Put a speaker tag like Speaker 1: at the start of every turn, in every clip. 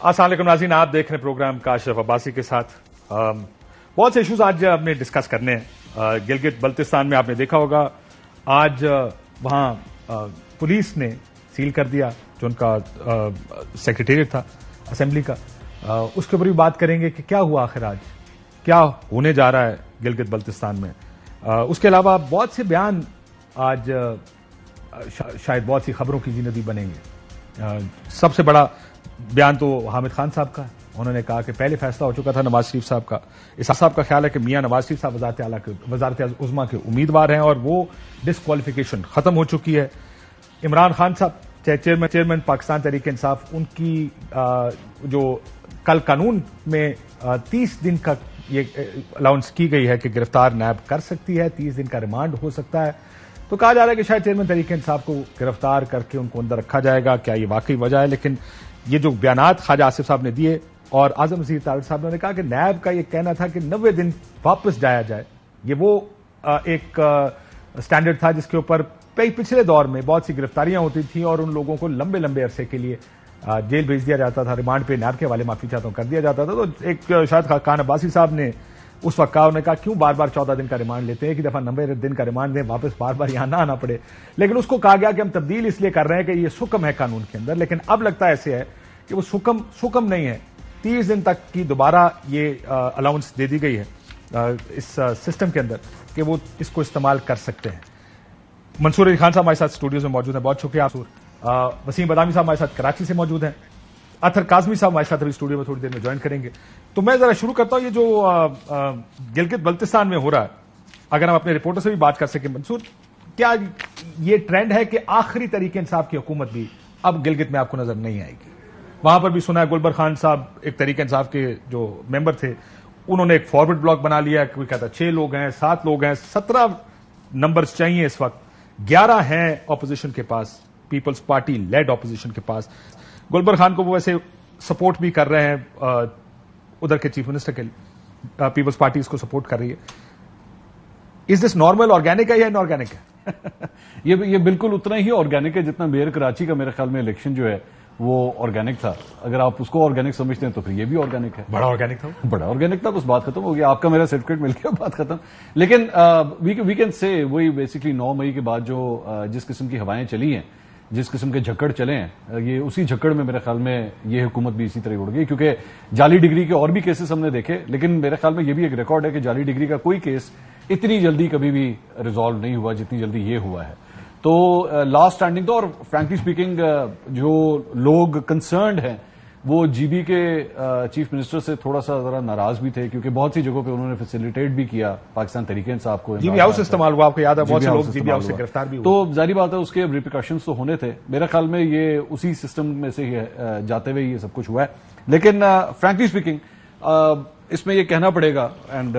Speaker 1: السلام علیکم ناظرین، آپ دیکھ رہے ہیں پروگرام کاشف عباسی کے ساتھ. بہت سے ایشوز آج ہم نے ڈسکس کرنے ہیں. گلگت بلتستان میں آپ نے دیکھا ہوگا آج وہاں پولیس نے سیل کر دیا جو ان کا سیکریٹریٹ تھا اسمبلی کا. اس کے اوپر بھی بات کریں گے کہ کیا ہوا آخر آج، کیا ہونے جا رہا ہے گلگت بلتستان میں. اس کے علاوہ بہت سے بیان آج شاید بہت سی خبروں کی زینت بنیں گے. سب سے بڑا بیان تو حامد خان صاحب کا ہے. انہوں نے کہا کہ پہلے فیصلہ ہو چکا تھا نواز شریف صاحب کا. اسحاق صاحب کا خیال ہے کہ میاں نواز شریف صاحب وزارت عظمیٰ کے امیدوار ہیں اور وہ ڈسکوالیفیکیشن ختم ہو چکی ہے. عمران خان صاحب چیئرمین پاکستان تحریک انصاف، ان کی جو کل قانون میں 30 دن کا یہ الاؤنس کی گئی ہے کہ گرفتار نیب کر سکتی ہے، 30 دن کا ریمانڈ ہو سکتا ہے. تو کہا جا رہا ہے کہ شاید چیئرمین تحریک انصاف کو گرفتار کر کے ان کو اندر رکھا جائے گا. کیا یہ واقعی وجہ ہے؟ لیکن یہ جو بیانات خواجہ آصف صاحب نے دیے اور اعظم وزیر طارق صاحب نے کہا کہ نیب کا یہ کہنا تھا کہ 90 دن واپس جایا جائے، یہ وہ ایک سٹینڈرڈ تھا جس کے اوپر پچھلے دور میں بہت سی گرفتاریاں ہوتی تھیں اور ان لوگوں کو لمبے لمبے عرصے کے لیے جیل بھیج دیا جاتا تھا، ریمانڈ پہ نیب کے حوالے معافی چاہتا ہوں کر دیا جاتا تھا. تو ایک شاید خان عباسی صاحب نے اس وقت کہا، انہوں نے کہا کیوں بار بار 14 دن کا ریمانڈ لیتے ہیں، ایک ہی دفعہ 90 دن کا ریمانڈ دیں، واپس بار بار یہاں نہ آنا پڑے. لیکن اس کو کہا گیا کہ ہم تبدیل اس لیے کر رہے ہیں کہ یہ حکم ہے قانون کے اندر. لیکن اب لگتا ہے ایسے ہے کہ وہ حکم نہیں ہے، 30 دن تک کی دوبارہ یہ الاؤنس دے دی گئی ہے اس سسٹم کے اندر کہ وہ اس کو استعمال کر سکتے ہیں. منصور علی خان صاحب ہمارے ساتھ اسٹوڈیوز میں موجود ہیں، بہت شکریہ. وسیم بدامی صاحب ہمارے ساتھ کراچی سے موجود ہیں. اطہر کاظمی صاحب ہمارے ساتھ ابھی اسٹوڈیو میں تھوڑی دیر میں جوائن کریں گے. تو میں ذرا شروع کرتا ہوں یہ جو گلگت بلتستان میں ہو رہا ہے، اگر ہم اپنے رپورٹر سے بھی بات کر سکیں. منصور، کیا یہ ٹرینڈ ہے کہ آخری تحریک انصاف کی حکومت بھی اب گلگت میں آپ کو نظر نہیں آئے گی؟ وہاں پر بھی سنا ہے گلبر خان صاحب ایک تحریک انصاف کے جو ممبر تھے، انہوں نے ایک فارورڈ بلاک بنا لیا. کوئی کہتا 6 لوگ ہیں، 7 لوگ ہیں، 17 نمبرز چاہیے اس وقت، 11 ہیں اپوزیشن کے پاس، پیپلز پارٹی لیڈ اپوزیشن کے پاس. گلبر خان کو وہ ویسے سپورٹ بھی کر رہے ہیں ادھر کے چیف منسٹر کے، پیپلز پارٹی اس کو سپورٹ کر رہی ہے. از دس نارمل، آرگینک ہے یا ان آرگینک ہے؟
Speaker 2: یہ بالکل اتنا ہی آرگینک ہے جتنا میئر کراچی کا میرے خیال میں الیکشن جو ہے وہ آرگینک تھا. اگر آپ اس کو آرگینک سمجھتے ہیں تو پھر یہ بھی آرگینک ہے.
Speaker 1: بڑا آرگینک تھا،
Speaker 2: بڑا آرگینک تھا. بس بات ختم ہو گیا، آپ کا میرا سرٹیفکیٹ مل گیا، بات ختم. لیکن وی کین سے وہی بیسکلی 9 مئی کے بعد جو جس قسم کی ہوائیں چلی ہیں، جس قسم کے جھکڑ چلے ہیں، یہ اسی جھکڑ میں میرے خیال میں یہ حکومت بھی اسی طرح اڑ گئی. کیونکہ جعلی ڈگری کے اور بھی کیسز ہم نے دیکھے، لیکن میرے خیال میں یہ بھی ایک ریکارڈ ہے کہ جعلی ڈگری کا کوئی کیس اتنی جلدی کبھی بھی ریزالو نہیں ہوا جتنی جلدی یہ ہوا ہے. تو لاسٹ اسٹینڈنگ تو، اور فرینکلی اسپیکنگ جو لوگ کنسرنڈ ہیں وہ جی بی کے چیف منسٹر سے تھوڑا سا ذرا ناراض بھی تھے، کیونکہ بہت سی جگہوں پہ انہوں نے فیسیلیٹیٹ بھی کیا پاکستان تحریک انصاف کو.
Speaker 1: جی بی ہاؤس استعمال ہوا، آپ کو یاد ہے بہت سے لوگ جی بی ہاؤس سے گرفتار بھی ہوئے.
Speaker 2: تو ظاہری بات ہے اس کے ریپریکاشنز تو ہونے تھے. میرے خیال میں یہ اسی سسٹم میں سے جاتے ہوئے یہ سب کچھ ہوا ہے. لیکن فرینکلی اسپیکنگ اس میں یہ کہنا پڑے گا، and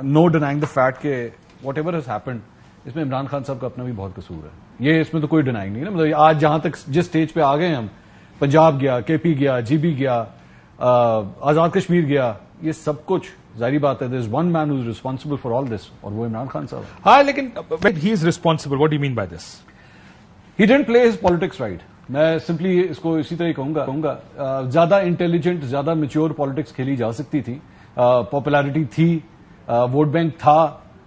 Speaker 2: no denying the fact کہ واٹ ایور ہیز ہیپنڈ، اس میں عمران خان صاحب کا اپنا بھی بہت قصور ہے. یہ اس میں تو کوئی ڈینائنگ نہیں ہے. مطلب آج جہاں تک جس سٹیج پہ آ گئے ہم، پنجاب گیا، کے پی گیا، جی بی گیا، آزاد کشمیر گیا، یہ سب کچھ ظاہری بات ہے there is one man who is responsible for all this، اور وہ عمران خان صاحب.
Speaker 1: ہاں، لیکن he is responsible. What do you mean by this?
Speaker 2: He didn't play his politics right. میں سمپلی اس کو اسی طرح کہوں گا. زیادہ انٹیلیجنٹ، زیادہ میچور پالیٹکس کھیلی جا سکتی تھی. پاپولیرٹی تھی، ووٹ بینک تھا.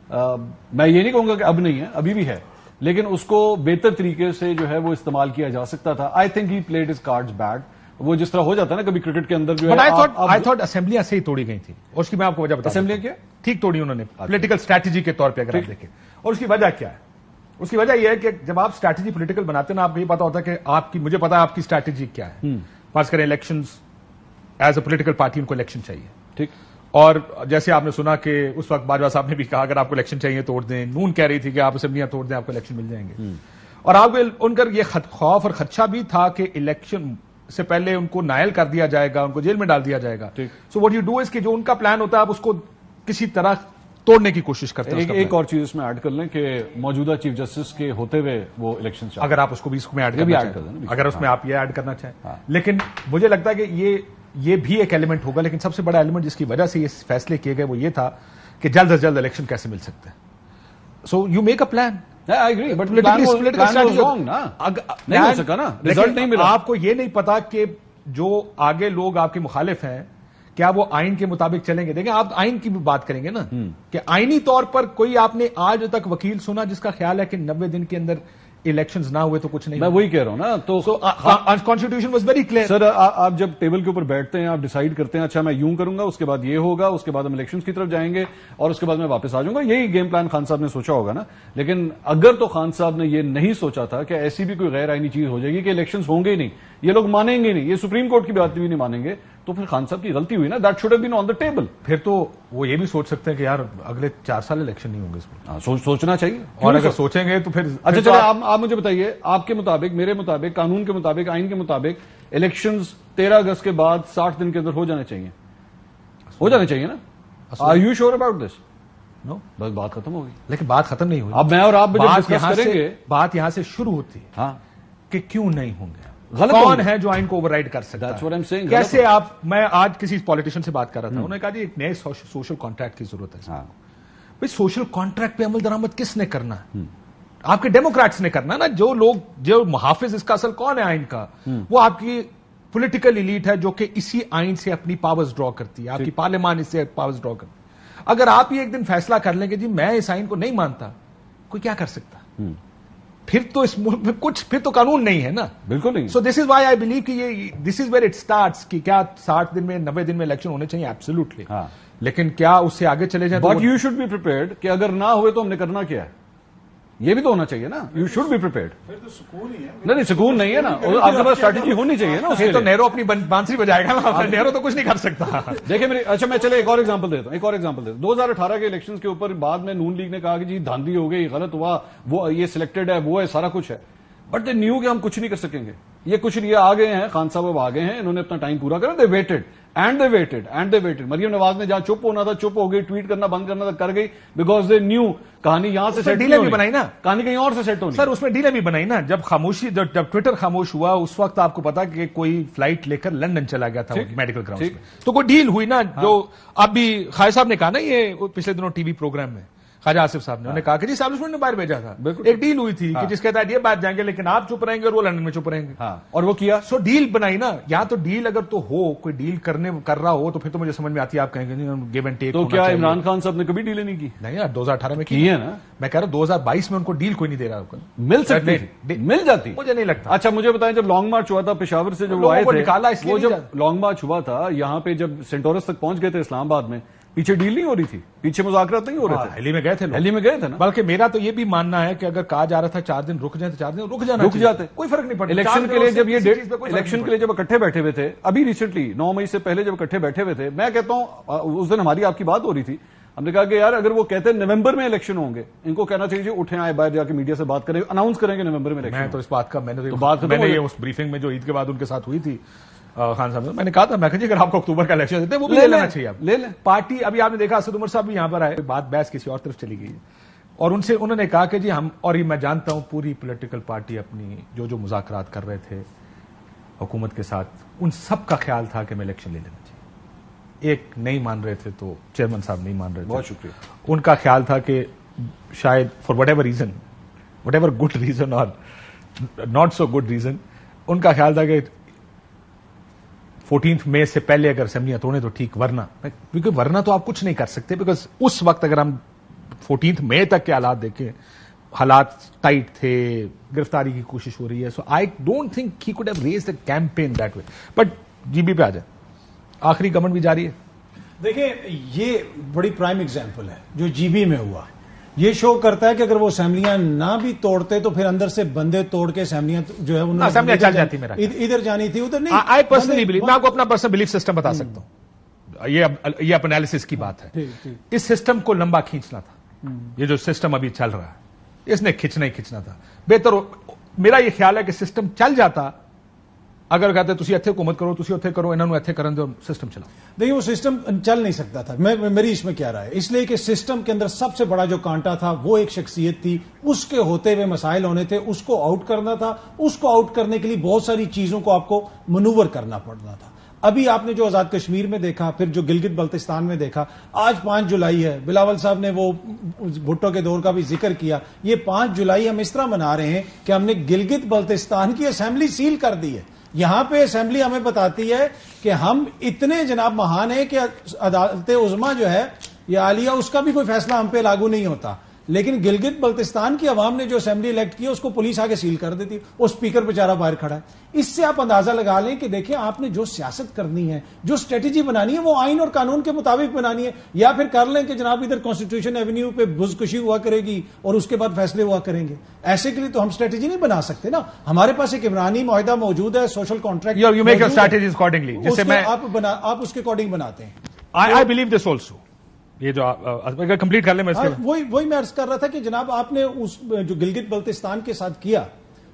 Speaker 2: میں یہ نہیں کہوں گا کہ اب نہیں ہے، ابھی بھی ہے، لیکن اس کو بہتر طریقے سے جو ہے وہ استعمال کیا جا سکتا تھا. I think he played his cards bad. وہ جس طرح ہو جاتا ہے نا کبھی کرکٹ کے اندر جو ہے.
Speaker 1: آئی تھاٹ اسمبلیاں سے ہی توڑی گئی تھی، اور اس کی میں آپ کو وجہ بتا.
Speaker 2: اسمبلیاں کیا
Speaker 1: ٹھیک توڑی انہوں نے پولیٹیکل اسٹریٹجی کے طور پہ اگر آپ دیکھیں. اور اس کی وجہ کیا ہے؟ اس کی وجہ یہ ہے کہ جب آپ اسٹریٹجی پولیٹیکل بناتے ہیں نا، آپ کو یہ پتا ہوتا ہے کہ آپ کی، مجھے پتا ہے آپ کی اسٹریٹجی کیا ہے. فرض کریں elections, as a political party ان کو الیکشن چاہیے، ٹھیک. اور جیسے آپ نے سنا کہ اس وقت باجوہ صاحب نے بھی کہا اگر آپ کو الیکشن چاہیے توڑ دیں. نون کہہ رہی تھی کہ آپ اسمبلیاں توڑ دیں، آپ کو الیکشن مل جائیں گے. اور آپ کو ان کا یہ خوف اور خدشہ بھی تھا کہ الیکشن سے پہلے ان کو نائل کر دیا جائے گا، ان کو جیل میں ڈال دیا جائے گا. So what you do is کہ جو ان کا پلان ہوتا ہے آپ اس کو کسی طرح توڑنے کی کوشش کرتے ہیں.
Speaker 2: ایک اور چیز اس میں ایڈ کر لیں کہ موجودہ چیف جسٹس کے ہوتے ہوئے وہ الیکشن،
Speaker 1: اگر آپ اس کو بھی اس میں ایڈ کرنا چاہیں، اگر اس میں آپ یہ ایڈ کرنا چاہیں. لیکن مجھے لگتا ہے کہ یہ بھی ایک ایلیمنٹ ہوگا. لیکن سب سے بڑا ایلیمنٹ جس کی وجہ سے یہ فیصلے کیے گئے وہ یہ تھا کہ جلد از جلد الیکشن کیسے مل سکتے ہیں. So you make a plan.
Speaker 2: نہیں ہو سکا نا، رزلٹ نہیں ملا.
Speaker 1: آپ کو یہ نہیں پتا کہ جو آگے لوگ آپ کے مخالف ہیں کیا وہ آئین کے مطابق چلیں گے؟ دیکھیں آپ آئین کی بھی بات کریں گے نا کہ آئینی طور پر کوئی آپ نے آج تک وکیل سنا جس کا خیال ہے کہ 90 دن کے اندر الیکشنز نہ ہوئے تو کچھ نہیں؟
Speaker 2: میں وہی کہہ رہا ہوں نا. تو
Speaker 1: کانسٹیٹیوشن واز ویری کلیئر.
Speaker 2: سر آپ جب ٹیبل کے اوپر بیٹھتے ہیں آپ ڈیسائیڈ کرتے ہیں اچھا میں یوں کروں گا, اس کے بعد یہ ہوگا, اس کے بعد ہم الیکشنز کی طرف جائیں گے اور اس کے بعد میں واپس آ جاؤں گا. یہی گیم پلان خان صاحب نے سوچا ہوگا نا. لیکن اگر تو خان صاحب نے یہ نہیں سوچا تھا کہ ایسی بھی کوئی غیر آئینی چیز ہو جائے گی کہ الیکشنز ہوں گے ہی نہیں, یہ لوگ مانیں گے نہیں, یہ سپریم کورٹ کی بات بھی نہیں مانیں گے, تو پھر خان صاحب کی غلطی ہوئی نا. That should have been on the table.
Speaker 1: پھر تو وہ یہ بھی سوچ سکتے ہیں کہ یار اگلے 4 سال الیکشن نہیں ہوں گے اس میں.
Speaker 2: سوچنا چاہیے,
Speaker 1: اور اگر سوچیں گے تو پھر
Speaker 2: اچھا چلے آپ مجھے بتائیے, آپ کے مطابق, میرے مطابق, قانون کے مطابق, آئین کے مطابق الیکشنز 13 اگست کے بعد 60 دن کے اندر ہو جانے چاہیے, ہو جانے چاہیے نا. Are you sure about this?
Speaker 1: No,
Speaker 2: بس بات ختم ہوگی.
Speaker 1: لیکن بات ختم نہیں ہوئی.
Speaker 2: اب میں اور آپ ڈسکس کریں گے,
Speaker 1: بات یہاں سے شروع ہوتی ہے
Speaker 2: ہاں
Speaker 1: کہ کیوں نہیں ہوں گے,
Speaker 2: غلط
Speaker 1: کون ہے جو آئین کو اوور رائڈ کر سکتا
Speaker 2: That's what I'm saying.
Speaker 1: ہے. کیسے آپ, میں آج کسی پالیٹیشین سے بات کر رہا تھا, انہوں نے کہا جی ایک نئے سوشل کانٹریکٹ کی ضرورت ہے. بھائی سوشل کانٹریکٹ پہ عمل درآمد کس نے کرنا ہے؟ آپ کے ڈیموکریٹس نے کرنا نا. جو لوگ, جو محافظ اس کا اصل کون ہے آئین کا, وہ آپ کی پولیٹیکل ایلیٹ ہے جو کہ اسی آئین سے اپنی پاورز ڈرا کرتی ہے, آپ کی پارلیمان اس سے پاورز ڈرا کرتی ہے. اگر آپ ہی ایک دن فیصلہ کر لیں کہ جی میں اس آئین کو نہیں مانتا, کوئی کیا کر سکتا؟ پھر تو اس ملک میں کچھ, پھر تو قانون نہیں ہے نا.
Speaker 2: بالکل نہیں.
Speaker 1: سو دس از وائی آئی بلیو کہ یہ دس از ویئر اٹ اسٹارٹس کہ کیا 60 دن میں 90 دن میں الیکشن ہونے چاہیے, ایبسولوٹلی. لیکن کیا اس سے آگے چلے جائیں؟
Speaker 2: But you should be prepared کہ اگر نہ ہوئے تو ہم نے کرنا کیا ہے, یہ بھی تو ہونا چاہیے نا. You should be prepared.
Speaker 3: پھر تو سکون ہی ہے.
Speaker 2: نہیں سکون نہیں ہے نا, آپ کے پاس اسٹریٹجی ہونی چاہیے نا.
Speaker 1: تو نہرو اپنی بانسری بجائے گا نا, نہرو تو کچھ نہیں کر سکتا.
Speaker 2: دیکھیں میری, اچھا میں چلے ایک اور ایگزامپل دیتا ہوں, ایک اور ایگزامپل دیتا ہوں. 2018 کے الیکشنز کے اوپر بعد میں نون لیگ نے کہا کہ جی دھاندلی ہو گئی, غلط ہوا, وہ یہ سلیکٹڈ ہے, وہ ہے, سارا کچھ ہے. بٹ دے نیو کہ ہم کچھ نہیں کر سکیں گے. یہ کچھ نہیں, آ گئے ہیں خان صاحب, اب آ گئے ہیں, انہوں نے اپنا ٹائم پورا کرا. They waited and they waited and they waited. Maryam Nawaz نے جہاں چپ ہونا تھا چپ ہو گئی, ٹویٹ کرنا بند کرنا تھا کر گئی, بیکاز دے نیو کہانی یہاں سے سیٹ
Speaker 1: ڈیلیں بھی بنائی نا,
Speaker 2: کہانی کہیں اور سے سیٹ ہونی.
Speaker 1: سر اس میں ڈیلیں بھی بنائی نا. جب خاموشی, جب ٹویٹر خاموش ہوا اس وقت آپ کو پتا کہ کوئی فلائٹ لے کر لندن چلا گیا تھا میڈیکل گراؤنڈ میں, تو کوئی ڈیل ہوئی نا. جو اب بھی خواجہ صاحب نے کہا نا, یہ پچھلے دنوں ٹی وی پروگرام میں خواجہ آصف صاحب نے, انہوں نے کہا کہ جی اسٹیبلشمنٹ نے باہر بھیجا تھا, ایک ڈیل ہوئی تھی کہ جس کے تحت یہ بات جائیں گے لیکن آپ چپ رہیں گے اور وہ لندن میں چپ رہیں گے,
Speaker 2: اور وہ کیا.
Speaker 1: سو ڈیل بنائی نا. یا تو ڈیل اگر تو ہو, کوئی ڈیل کر رہا ہو تو پھر تو مجھے سمجھ میں آتی ہے, آپ کہیں گے گیو اینڈ ٹیک.
Speaker 2: تو کیا عمران خان صاحب نے کبھی ڈیلیں نہیں کی؟
Speaker 1: نہیں یار, 2018 میں
Speaker 2: کی ہے نا.
Speaker 1: میں کہہ رہا ہوں 2022 میں ان کو ڈیل کوئی نہیں دے رہا.
Speaker 2: مل سکتی, مل جاتی,
Speaker 1: مجھے نہیں لگتا.
Speaker 2: اچھا مجھے بتائیں, جب لانگ مارچ ہوا تھا پشاور سے, جب وہ آئے تھے, وہ جب لانگ مارچ ہوا تھا یہاں پہ, جب سینٹورس تک پہنچ گئے تھے اسلام آباد میں, پیچھے ڈیل نہیں ہو رہی تھی, پیچھے مذاکرات نہیں ہو رہے تھے,
Speaker 1: دہلی میں گئے تھے,
Speaker 2: دہلی میں گئے تھے نا.
Speaker 1: بلکہ میرا تو یہ بھی ماننا ہے کہ اگر کہا جا رہا تھا 4 دن رک جائیں تو 4 دن رک جانا,
Speaker 2: رک جاتے,
Speaker 1: کوئی فرق نہیں پڑتا.
Speaker 2: الیکشن کے لیے جب یہ الیکشن کے لیے جب اکٹھے بیٹھے ہوئے تھے, ابھی ریسنٹلی 9 مئی سے پہلے جب اکٹھے بیٹھے ہوئے تھے, میں کہتا ہوں اس دن ہماری آپ کی بات ہو رہی تھی, ہم نے کہا کہ یار اگر وہ کہتے ہیں نومبر میں الیکشن ہوں گے, ان کو کہنا چاہیے اٹھیں آئے باہر جا کے میڈیا سے بات کریں, اناؤنس کریں گے نومبر میں الیکشن.
Speaker 1: میں تو اس بات کا, میں نے اس بریفنگ میں جو عید کے بعد ان کے ساتھ ہوئی تھی خان صاحب, میں نے کہا تھا, میں کہا جی اگر آپ کو اکتوبر کا الیکشن دیتے ہیں وہ بھی لے لینا چاہیے, آپ
Speaker 2: لے لیں.
Speaker 1: پارٹی ابھی آپ نے دیکھا اسد عمر صاحب بھی یہاں پر آئے, بات بحث کسی اور طرف چلی گئی اور ان سے انہوں نے کہا کہ جی ہم, اور یہ میں جانتا ہوں پوری پولیٹیکل پارٹی اپنی جو مذاکرات کر رہے تھے حکومت کے ساتھ, ان سب کا خیال تھا کہ میں الیکشن لے لینا چاہیے. ایک نہیں مان رہے تھے تو چیئرمین صاحب نہیں مان رہے تھے.
Speaker 2: بہت شکریہ.
Speaker 1: ان کا خیال تھا کہ شاید for what ever reason, what ever good reason اور ناٹ سو گڈ ریزن, ان کا خیال تھا کہ 14 مئی سے پہلے اگر اسمبلیاں توڑیں تو ٹھیک, ورنہ کیونکہ ورنہ تو آپ کچھ نہیں کر سکتے, بیکاز اس وقت اگر ہم 14 مئی تک کے حالات دیکھیں, حالات ٹائٹ تھے, گرفتاری کی کوشش ہو رہی ہے. So I don't think he could have raised a campaign that way. But G B پہ آ جائیں, آخری گورنمنٹ بھی جاری ہے.
Speaker 3: دیکھیں یہ بڑی پرائم ایگزامپل ہے جو جی بی میں ہوا. یہ شو کرتا ہے کہ اگر وہ اسمبلیاں نہ بھی توڑتے تو پھر اندر سے بندے توڑ کے اسمبلیاں جو ہے
Speaker 1: اسمبلیاں چل جاتی. میرا
Speaker 3: ادھر جانی تھی ادھر نہیں.
Speaker 1: آئی پرسنلی بلیو, میں آپ کو اپنا پرسنل بلیف سسٹم بتا سکتا ہوں, یہ انالیسس کی بات ہے. اس سسٹم کو لمبا کھینچنا تھا, یہ جو سسٹم ابھی چل رہا ہے اس نے کھینچنا ہی کھینچنا تھا. بہتر میرا یہ خیال ہے کہ سسٹم چل جاتا, اگر کہتے تسی اتھے حکومت کرو, تسی اتھے کرو, انہوں نے اتھے کرن دو, سسٹم چلاؤ.
Speaker 3: دیکھیں وہ سسٹم چل نہیں سکتا تھا. میری اس میں کیا رائے, اس لیے کہ سسٹم کے اندر سب سے بڑا جو کانٹا تھا وہ ایک شخصیت تھی, اس کے ہوتے ہوئے مسائل ہونے تھے, اس کو آؤٹ کرنا تھا. اس کو آؤٹ کرنے کے لیے بہت ساری چیزوں کو آپ کو منور کرنا پڑنا تھا. ابھی آپ نے جو آزاد کشمیر میں دیکھا, پھر جو گلگت بلتستان میں دیکھا, آج 5 جولائی ہے, بلاول صاحب نے وہ بھٹو کے دور کا بھی ذکر کیا. یہ 5 جولائی ہم اس طرح منا رہے ہیں کہ ہم نے گلگت بلتستان کی اسمبلی سیل کر دی ہے. یہاں پہ اسمبلی ہمیں بتاتی ہے کہ ہم اتنے جناب مہان ہیں کہ عدالت عظمیٰ جو ہے یا عالیہ اس کا بھی کوئی فیصلہ ہم پہ لاگو نہیں ہوتا، لیکن گلگت بلتستان کی عوام نے جو اسمبلی الیکٹ کی اس کو پولیس آگے سیل کر دیتی، وہ اسپیکر بیچارہ باہر کھڑا ہے. اس سے آپ اندازہ لگا لیں کہ دیکھیں آپ نے جو سیاست کرنی ہے، جو اسٹریٹجی بنانی ہے، وہ آئین اور قانون کے مطابق بنانی ہے، یا پھر کر لیں کہ جناب ادھر کانسٹیٹیوشن ایونیو پہ بزکشی ہوا کرے گی اور اس کے بعد فیصلے ہوا کریں گے. ایسے کے لیے تو ہم اسٹریٹجی نہیں بنا سکتے نا. ہمارے پاس ایک عمرانی معاہدہ موجود ہے، social contract,
Speaker 1: you make your strategies accordingly, جس سے میں
Speaker 3: آپ اس کے اکارڈنگ بناتے ہیں.
Speaker 1: I believe this also. یہ جو اگر کمپلیٹ کر لیں میں
Speaker 3: وہی میں عرض کر رہا تھا کہ جناب آپ نے اس جو گلگت بلتستان کے ساتھ کیا،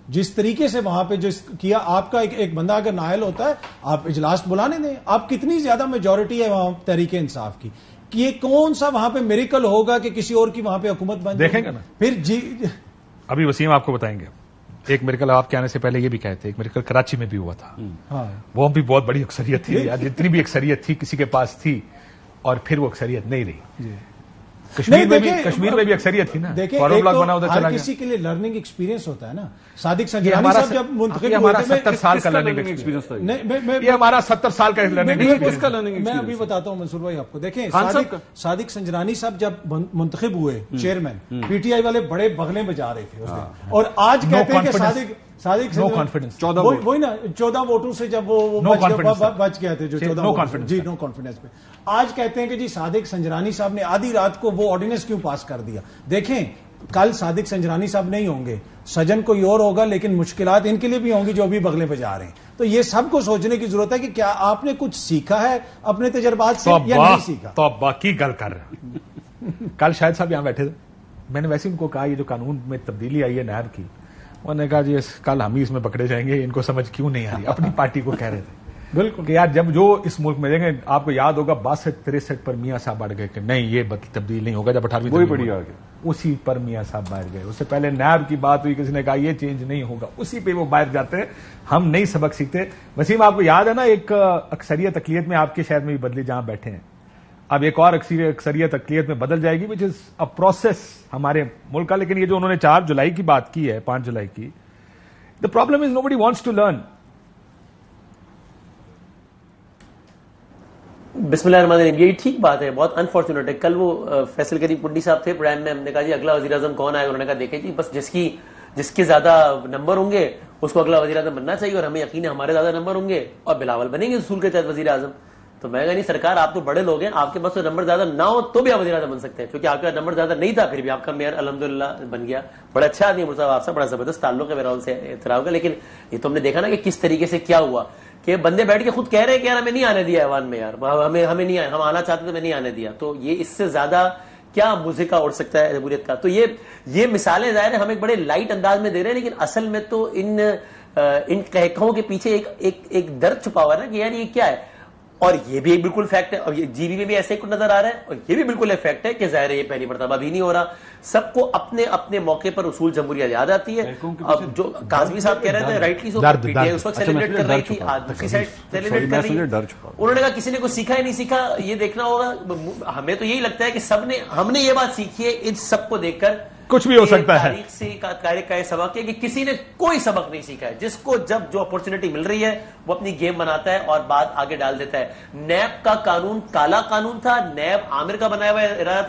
Speaker 3: جس طریقے سے وہاں پہ جو کیا، آپ کا ایک بندہ اگر نائل ہوتا ہے آپ اجلاس بلانے دیں. آپ کتنی زیادہ میجورٹی ہے وہاں تحریک انصاف کی، کہ یہ کون سا وہاں پہ میریکل ہوگا کہ کسی اور کی وہاں پہ حکومت بن جائے.
Speaker 1: دیکھیں گے نا
Speaker 3: پھر
Speaker 1: ابھی وسیم آپ کو بتائیں گے. ایک میریکل آپ کے آنے سے پہلے یہ بھی کہتے ایک میریکل کراچی میں بھی ہوا تھا، وہ بھی بہت بڑی اکثریت تھی، جتنی بھی اکثریت تھی کسی کے پاس تھی، اور پھر وہ اکثریت نہیں رہی. کشمیر میں بھی اکثریت تھی نا، فارم بلاک بنا ادھر چلا گیا.
Speaker 3: کسی کے لیے لرننگ ایکسپیرینس ہوتا ہے نا. صادق سنجرانی صاحب جب منتخب
Speaker 1: ہمارا 70 سال کا لرننگ ایکسپیرینس تھا. یہ ہمارا 70 سال کا لرننگ ایکسپیرینس.
Speaker 3: میں ابھی بتاتا ہوں منصور بھائی آپ کو. دیکھیں صادق سنجرانی صاحب جب منتخب ہوئے چیئرمین، پی ٹی آئی والے بڑے بغلیں بجا رہے تھے اس دن، اور آج کہتے ہیں کہ صادق
Speaker 1: نو کانفیڈنس،
Speaker 3: وہی نا 14 ووٹوں سے جب وہ بچ گئے تھے، جو 14 جی نو کانفیڈنس پہ. آج کہتے ہیں کہ جی صادق سنجرانی صاحب نے آدھی رات کو وہ آرڈیننس کیوں پاس کر دیا. دیکھیں کل صادق سنجرانی صاحب نہیں ہوں گے، سجن کوئی اور ہوگا، لیکن مشکلات ان کے لیے بھی ہوں گی جو ابھی بغلیں بجا رہے ہیں. تو یہ سب کو سوچنے کی ضرورت ہے کہ کیا آپ نے کچھ سیکھا ہے اپنے تجربات سے یا نہیں سیکھا.
Speaker 1: تو باقی گل کر رہے ہیں. کل شاہد صاحب یہاں بیٹھے تھے، میں نے ویسے ان کو کہا یہ جو قانون میں تبدیلی آئی ہے نیب کی، انہوں نے کہا جی کل ہم ہی اس میں پکڑے جائیں گے، ان کو سمجھ کیوں نہیں آ رہی. اپنی پارٹی کو کہہ رہے تھے بالکل کہ یار جب جو اس ملک میں دیکھیں آپ کو یاد ہوگا 62-63 پر میاں صاحب بڑھ گئے کہ نہیں یہ تبدیل نہیں ہوگا، جب 18ویں اسی پر میاں صاحب باہر گئے. اس سے پہلے نیب کی بات ہوئی، کسی نے کہا یہ چینج نہیں ہوگا، اسی پہ وہ باہر جاتے ہیں. ہم نہیں سبق سیکھتے. وسیم آپ کو یاد ہے نا ایک اکثریت اقلیت میں آپ کے شہر میں بھی بدلی جہاں بیٹھے ہیں، اب ایک اور اکثریت اقلیت میں بدل جائے گی، وچ از اے پروسیس ہمارے ملک کا. لیکن یہ جو انہوں نے 4 جولائی کی بات کی ہے، 5 جولائی کی، the problem is nobody wants to learn.
Speaker 4: بسم اللہ الرحمن الرحیم. یہی ٹھیک بات ہے، بہت انفارچونیٹ ہے. کل وہ فیصل کریم پنڈی صاحب تھے پرائم میں، ہم نے کہا جی اگلا وزیر اعظم کون آئے، انہوں نے کہا دیکھیں جی بس جس کے زیادہ نمبر ہوں گے اس کو اگلا وزیر اعظم بننا چاہیے، اور ہمیں یقین ہے ہمارے زیادہ نمبر ہوں گے اور بلاول بنیں گے اصول کے تحت وزیر اعظم. تو میں کہا نہیں سرکار آپ تو بڑے لوگ ہیں، آپ کے پاس تو نمبر زیادہ نہ ہو تو بھی آپ وزیر اعظم بن سکتے ہیں، کیونکہ آپ کا نمبر زیادہ نہیں تھا پھر بھی آپ کا میئر الحمدللہ بن گیا. بڑا اچھا آدمی مرزا آپ سے، بڑا زبردست تعلق ہے میرا ان سے احترام کا. لیکن یہ تو ہم نے دیکھا نا کہ کس طریقے سے کیا ہوا کہ بندے بیٹھ کے خود کہہ رہے ہیں کہ یار ہمیں نہیں آنے دیا ایوان میں، یار ہمیں نہیں ہم آنا چاہتے تھے، ہمیں نہیں آنے دیا. تو یہ اس سے زیادہ کیا موزیکا اڑ سکتا ہے جمہوریت کا. تو یہ مثالیں ظاہر ہے ہم ایک بڑے لائٹ انداز میں دے رہے ہیں، لیکن اصل میں تو ان کہکہوں کے پیچھے ایک درد چھپا ہوا ہے نا کہ یار یہ کیا ہے. اور یہ بھی ایک بالکل فیکٹ ہے، اور یہ جی بی میں بھی ایسے ہی کچھ نظر آ رہا ہے، اور یہ بھی بالکل ایک فیکٹ ہے کہ ظاہر ہے یہ پہلی مرتبہ بھی نہیں ہو رہا. سب کو اپنے اپنے موقع پر اصول جمہوریت یاد آتی ہے. اب جو کاظمی صاحب کہہ رہے تھے rightly so, P T I اس وقت سیلیبریٹ کر رہی تھی، آج دوسری سائڈ سیلیبریٹ کر رہی ہے. انہوں نے کہا کسی نے کچھ سیکھا ہے نہیں سیکھا یہ دیکھنا ہوگا. ہمیں تو یہی لگتا ہے کہ ہم نے یہ بات سیکھی ہے ان سب کو دیکھ کر،
Speaker 1: کچھ بھی ہو سکتا ہے.
Speaker 4: تاریخ سے کا یہ سبق ہے کہ کسی نے کوئی سبق نہیں سیکھا ہے. جس کو جب جو اپورچونٹی مل رہی ہے وہ اپنی گیم بناتا ہے اور بات آگے ڈال دیتا ہے. نیب کا قانون کالا قانون تھا، نیب عامر کا بنایا ہوا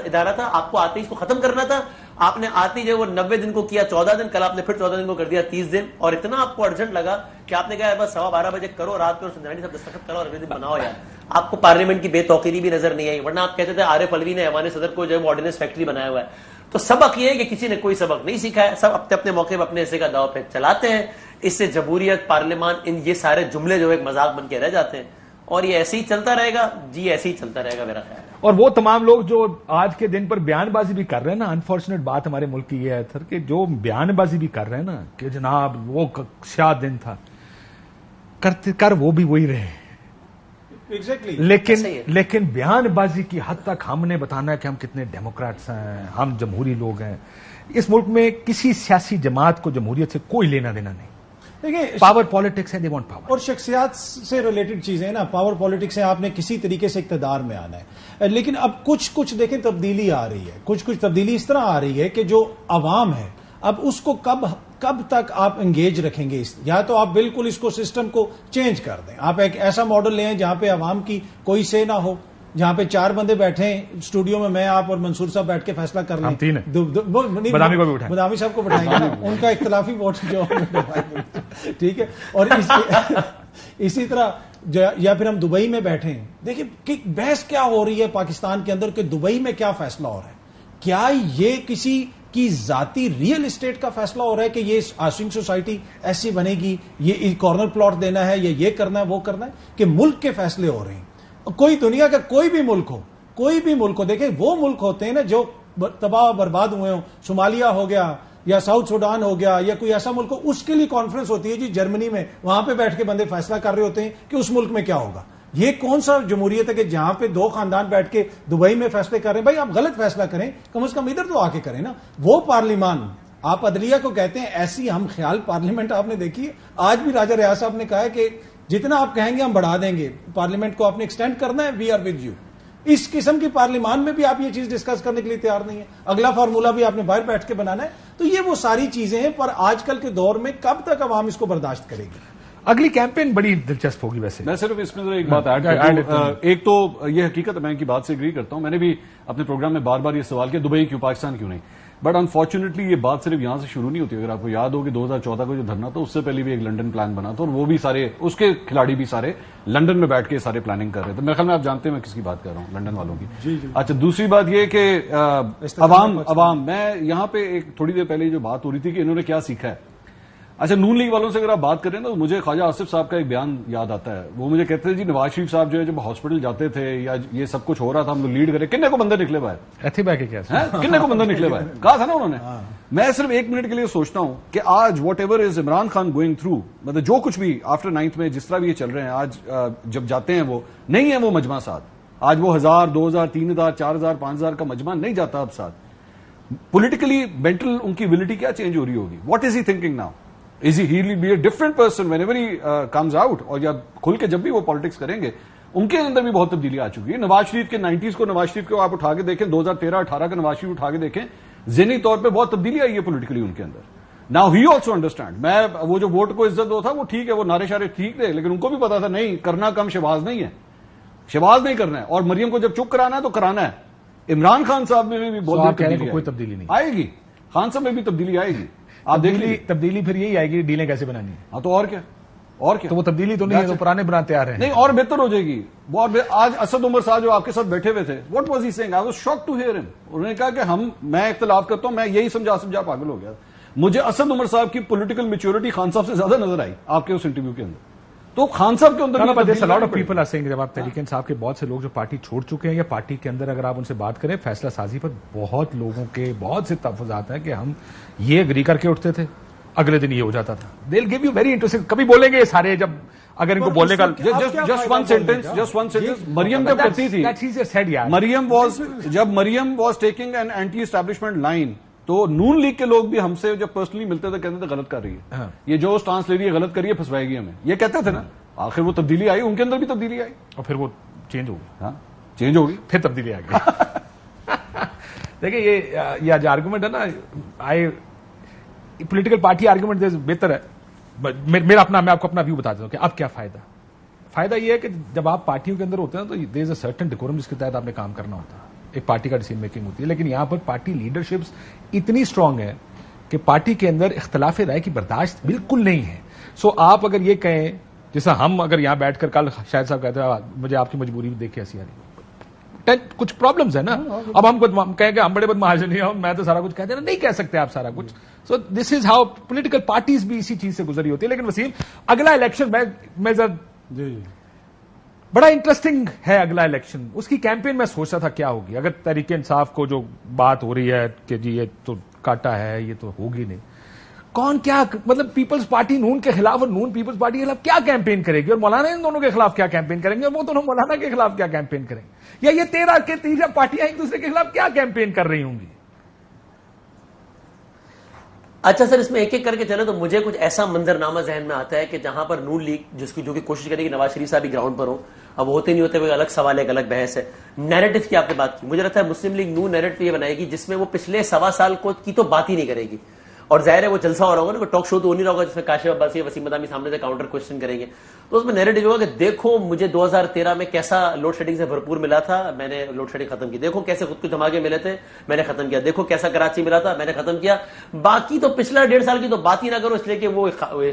Speaker 4: ادارہ تھا. آپ کو آتے ہی اس کو ختم کرنا تھا. آپ نے آتے ہی جو وہ 90 دن کو کیا 14 دن، کل آپ نے پھر 14 دن کو کر دیا 30 دن. اور اتنا آپ کو ارجنٹ لگا کہ آپ نے کہا بس 12:15 بجے کرو رات میں، سنجرانی صاحب دستخط کرو اور اگلے دن بناؤ. یار آپ کو پارلیمنٹ کی بے توقیری بھی نظر نہیں آئی، ورنہ آپ کہتے تھے عارف علوی نے ایوان صدر کو جو ہے آرڈیننس فیکٹری بنایا ہوا ہے. تو سبق یہ ہے کہ کسی نے کوئی سبق نہیں سیکھا ہے، سب اپنے اپنے موقع پہ اپنے حصے کا داؤ پہ چلاتے ہیں. اس سے جمہوریت، پارلیمان، یہ سارے جملے جو ایک مذاق بن کے رہ جاتے ہیں. اور یہ ایسے ہی چلتا رہے گا جی، ایسے ہی چلتا رہے گا میرا خیال ہے.
Speaker 1: اور وہ تمام لوگ جو آج کے دن پر بیان بازی بھی کر رہے ہیں نا، انفارچونیٹ بات ہمارے ملک کی یہ ہے سر کہ جو بیان بازی بھی کر رہے ہیں نا کہ جناب وہ شاہ دن تھا، کر وہ بھی وہی رہے. لیکن بیان بازی کی حد تک ہم نے بتانا ہے کہ ہم کتنے ڈیموکریٹس ہیں، ہم جمہوری لوگ ہیں. اس ملک میں کسی سیاسی جماعت کو جمہوریت سے کوئی لینا دینا نہیں.
Speaker 3: دیکھیں
Speaker 1: پاور پالیٹکس ہے، دے وانٹ پاور.
Speaker 3: اور شخصیات سے ریلیٹڈ چیزیں نا، پاور پالیٹکس ہے، آپ نے کسی طریقے سے اقتدار میں آنا ہے. لیکن اب کچھ دیکھیں تبدیلی آ رہی ہے، کچھ تبدیلی اس طرح آ رہی ہے کہ جو عوام ہے اب اس کو کب کب تک آپ انگیج رکھیں گے؟ یا تو آپ بالکل اس کو سسٹم کو چینج کر دیں، آپ ایک ایسا ماڈل لیں جہاں پہ عوام کی کوئی سے نہ ہو، جہاں پہ 4 بندے بیٹھے ہیں اسٹوڈیو میں، میں آپ اور منصور صاحب بیٹھ کے فیصلہ کر لیں.
Speaker 1: بدامی کو بھی اٹھائیں،
Speaker 3: بدامی صاحب کو بٹھائیں گے نا، ان کا اختلافی ووٹ جو ٹھیک ہے. اور اسی طرح یا پھر ہم دبئی میں بیٹھے ہیں، دیکھیں کہ بحث کیا ہو رہی ہے پاکستان کے اندر کہ دبئی میں کیا فیصلہ ہو رہا ہے. کیا یہ کسی کی ذاتی ریئل اسٹیٹ کا فیصلہ ہو رہا ہے کہ یہ ہاؤسنگ سوسائٹی ایسی بنے گی، یہ کارنر پلاٹ دینا ہے، یا یہ کرنا ہے وہ کرنا ہے، کہ ملک کے فیصلے ہو رہے ہیں. کوئی دنیا کا کوئی بھی ملک ہو، دیکھیں وہ ملک ہوتے ہیں نا جو تباہ برباد ہوئے ہوں، صومالیہ ہو گیا یا ساؤتھ سوڈان ہو گیا یا کوئی ایسا ملک ہو، اس کے لیے کانفرنس ہوتی ہے جی جرمنی میں، وہاں پہ بیٹھ کے بندے فیصلہ کر رہے ہوتے ہیں کہ اس ملک میں کیا ہوگا. یہ کون سا جمہوریت ہے کہ جہاں پہ 2 خاندان بیٹھ کے دبئی میں فیصلے کر رہے ہیں؟ بھائی آپ غلط فیصلہ کریں، کم از کم ادھر تو آ کے کریں نا. وہ پارلیمان آپ عدلیہ کو کہتے ہیں، ایسی ہم خیال پارلیمنٹ آپ نے دیکھی ہے. آج بھی راجہ ریاض صاحب نے کہا ہے کہ جتنا آپ کہیں گے ہم بڑھا دیں گے، پارلیمنٹ کو آپ نے ایکسٹینڈ کرنا ہے، وی آر ود یو. اس قسم کی پارلیمان میں بھی آپ یہ چیز ڈسکس کرنے کے لیے تیار نہیں ہے. اگلا فارمولا بھی آپ نے باہر بیٹھ کے بنانا ہے. تو یہ وہ ساری چیزیں ہیں، پر آج کل کے دور میں کب تک عوام اس کو برداشت کرے گی؟
Speaker 1: اگلی کیمپین بڑی دلچسپ ہوگی. ویسے
Speaker 2: میں صرف اس میں ذرا ایک بات ایڈ کرتا ہوں. ایک تو یہ حقیقت ہے، میں ان کی بات سے اگری کرتا ہوں. میں نے بھی اپنے پروگرام میں بار بار یہ سوال کیا دبئی کیوں، پاکستان کیوں نہیں. بٹ انفارچونیٹلی یہ بات صرف یہاں سے شروع نہیں ہوتی. اگر آپ کو یاد ہو کہ 2014 کو جو دھرنا تھا اس سے پہلے بھی ایک لنڈن پلان بنا تھا، اور وہ بھی سارے اس کے کھلاڑی بھی سارے لنڈن میں بیٹھ کے سارے پلاننگ کر رہے تھے. میرے خیال میں آپ جانتے ہیں میں کس کی بات کر رہا ہوں، لنڈن والوں کی. اچھا، دوسری بات یہ کہ عوام میں یہاں پہ ایک تھوڑی دیر پہلے جو بات ہو رہی تھی کہ انہوں نے کیا سیکھا ہے. اچھا، نون لیگ والوں سے اگر آپ بات کریں تو مجھے خواجہ آصف صاحب کا ایک بیان یاد آتا ہے. وہ مجھے کہتے ہیں جی نواز شریف صاحب جو ہے جب ہاسپٹل جاتے تھے یا یہ سب کچھ ہو رہا تھا ہم لوگ لیڈ کرے، کتنے کو بندے نکلے باہر، کتنے کو بندے نکلے باہر، کہا تھا نا انہوں نے. میں صرف 1 منٹ کے لیے سوچتا ہوں کہ آج what ever is Imran Khan going through, مطلب جو کچھ بھی آفٹر 9th میں جس طرح بھی یہ چل رہے ہیں، آج جب جاتے ہیں وہ نہیں ہے وہ مجمع ساتھ. آج وہ 1000 2000 3000 4000 5000 کا مجمع نہیں جاتا اب ساتھ. پولیٹیکلی مینٹل ان کی ویلٹی کیا چینج ہو رہی ہوگی؟ What is he thinking now? Is he be a different person whenever he comes out؟ اور جب کھل کے جب بھی وہ پالیٹکس کریں گے ان کے اندر بھی بہت تبدیلی آ چکی ہے. نواز شریف کے 90s کو، نواز شریف کو آپ اٹھا کے دیکھیں، 2013-18 کا نواز شریف اٹھا کے دیکھیں، ذہنی طور پہ بہت تبدیلی آئی ہے پولیٹیکلی ان کے اندر. Now he also understand. میں وہ جو ووٹ کو عزت دو تھا وہ ٹھیک ہے، وہ نعرے شارے ٹھیک تھے، لیکن ان کو بھی پتا تھا نہیں کرنا کم شہباز نہیں ہے، شہباز نہیں کرنا ہے، اور مریم کو جب چپ کرانا ہے تو کرانا ہے. عمران خان صاحب میں بھی بہت
Speaker 1: کوئی تبدیلی نہیں
Speaker 2: آئے گی، خان صاحب میں بھی تبدیلی آئے گی. آپ دیکھ لیجیے
Speaker 1: تبدیلی پھر یہی آئے گی ڈیلیں کیسے بنانی ہے.
Speaker 2: ہاں تو اور کیا
Speaker 1: تو وہ تبدیلی تو نہیں ہے، تو پرانے بنا تیار ہیں.
Speaker 2: نہیں، اور بہتر ہو جائے گی. آج اسد عمر صاحب جو آپ کے ساتھ بیٹھے ہوئے تھے، what was he saying? I was shocked to hear him. انہوں نے کہا کہ میں اختلاف کرتا ہوں، میں یہی سمجھا پاگل ہو گیا. مجھے اسد عمر صاحب کی پولیٹیکل میچورٹی خان صاحب سے زیادہ نظر آئی آپ کے اس انٹرویو کے اندر. تو خان صاحب کے اندر
Speaker 1: پیپل آر سیئنگ، جب آپ تحریک انصاف کے بہت سے لوگ جو پارٹی چھوڑ چکے ہیں یا پارٹی کے اندر اگر آپ ان سے بات کریں فیصلہ سازی پر، بہت لوگوں کے بہت سے تحفظات ہیں کہ ہم یہ اگری کر کے اٹھتے تھے، اگلے دن یہ ہو جاتا تھا. They will give you very interesting. کبھی بولیں گے یہ سارے، جب اگر ان کو بولنے کا
Speaker 2: جسٹ ون سینٹینس مریم جب کرتی تھی، جب Maryam was taking an anti establishment line, تو نون لیگ کے لوگ بھی ہم سے جب پرسنلی ملتے تھے کہتے تھے غلط کر رہی ہے، یہ جو سٹانس لے رہی ہے غلط کر رہی ہے، پھنسوائے گی ہمیں، یہ کہتے تھے نا. آخر وہ تبدیلی آئی، ان کے اندر بھی تبدیلی آئی
Speaker 1: اور پھر وہ چینج ہو گئی.
Speaker 2: ہاں چینج ہوگی،
Speaker 1: پھر تبدیلی آ گئی. دیکھیں یہ جو آرگومنٹ ہے نا، پولیٹیکل پارٹی آرگومنٹ بہتر ہے. میرا اپنا، میں آپ کو اپنا ویو بتا دیتا ہوں کہ اب کیا فائدہ یہ ہے کہ جب آپ پارٹیوں کے اندر ہوتے ہیں تو دیر از اے سرٹن ڈیکورم جس کے تحت آپ نے کام کرنا ہوتا ہے، ایک پارٹی کا ڈیسیژن میکنگ ہوتی ہے. لیکن یہاں پر پارٹی لیڈرشپس اتنی اسٹرانگ ہے کہ پارٹی کے اندر اختلاف رائے کی برداشت بالکل نہیں ہے. سو آپ اگر یہ کہیں، جیسا ہم اگر یہاں بیٹھ کر کل شاہد صاحب کہتے ہیں مجھے آپ کی مجبوری بھی دیکھ کے ہنسی آ رہی، کچھ پرابلمز ہیں نا. اب ہم کہیں کہ ہم بڑے بدمعاش نہیں ہیں، میں تو سارا کچھ کہتے ہیں، نہیں کہہ سکتے آپ سارا کچھ. سو دس از ہاؤ پولیٹیکل پارٹیز بھی اسی چیز سے گزری ہوتی ہے. لیکن وسیم، اگلا الیکشن میں بڑا انٹرسٹنگ ہے. اگلا الیکشن، اس کی کیمپین میں سوچ رہا تھا کیا ہوگی. اگر تحریک انصاف کو جو بات ہو رہی ہے کہ جی یہ تو کاٹا ہے، یہ تو ہوگی نہیں، کون کیا مطلب پیپلز پارٹی نون کے خلاف اور نون پیپلز پارٹی کے خلاف کیا کیمپین کرے گی، اور مولانا ان دونوں کے خلاف کیا کیمپین کریں گے، اور وہ دونوں مولانا کے خلاف کیا کیمپین کریں گے، یا یہ 13 کے 13 پارٹیاں ایک دوسرے کے خلاف کیا کیمپین کر رہی ہوں گی.
Speaker 4: اچھا سر، اس میں ایک ایک کر کے چلے تو مجھے کچھ ایسا منظرنامہ ذہن میں آتا ہے کہ جہاں پر نون لیگ جو کہ کوشش کرے گی نواز شریف صاحب بھی گراؤنڈ پر ہوں. اب ہوتے نہیں ہوتے وہ الگ سوال ہے، ایک الگ بحث ہے. نیریٹو کی آپ نے بات کی، مجھے لگتا ہے مسلم لیگ نون نیریٹو یہ بنائے گی جس میں وہ پچھلے 1.25 سال کی تو بات ہی نہیں کرے گی. اور ظاہر ہے وہ جلسہ ہو رہا ہوگا نا, ٹاک شو تو ہو نہیں رہا ہوگا جس میں کاشف عباسی یا وسیم مدامی سامنے سے کاؤنٹر کوشچن کریں گے, تو اس میں نیریٹو ہوگا کہ دیکھو مجھے 2013 میں کیسا لوڈ شیڈنگ سے بھرپور ملا تھا, میں نے لوڈ شیڈنگ ختم کی, دیکھو کیسے خود کو دھماکے ملے تھے میں نے ختم کیا, دیکھو کیسا کراچی ملا تھا میں نے ختم کیا, باقی تو پچھلا 1.5 سال کی تو بات ہی نہ کرو, اس لیے کہ وہ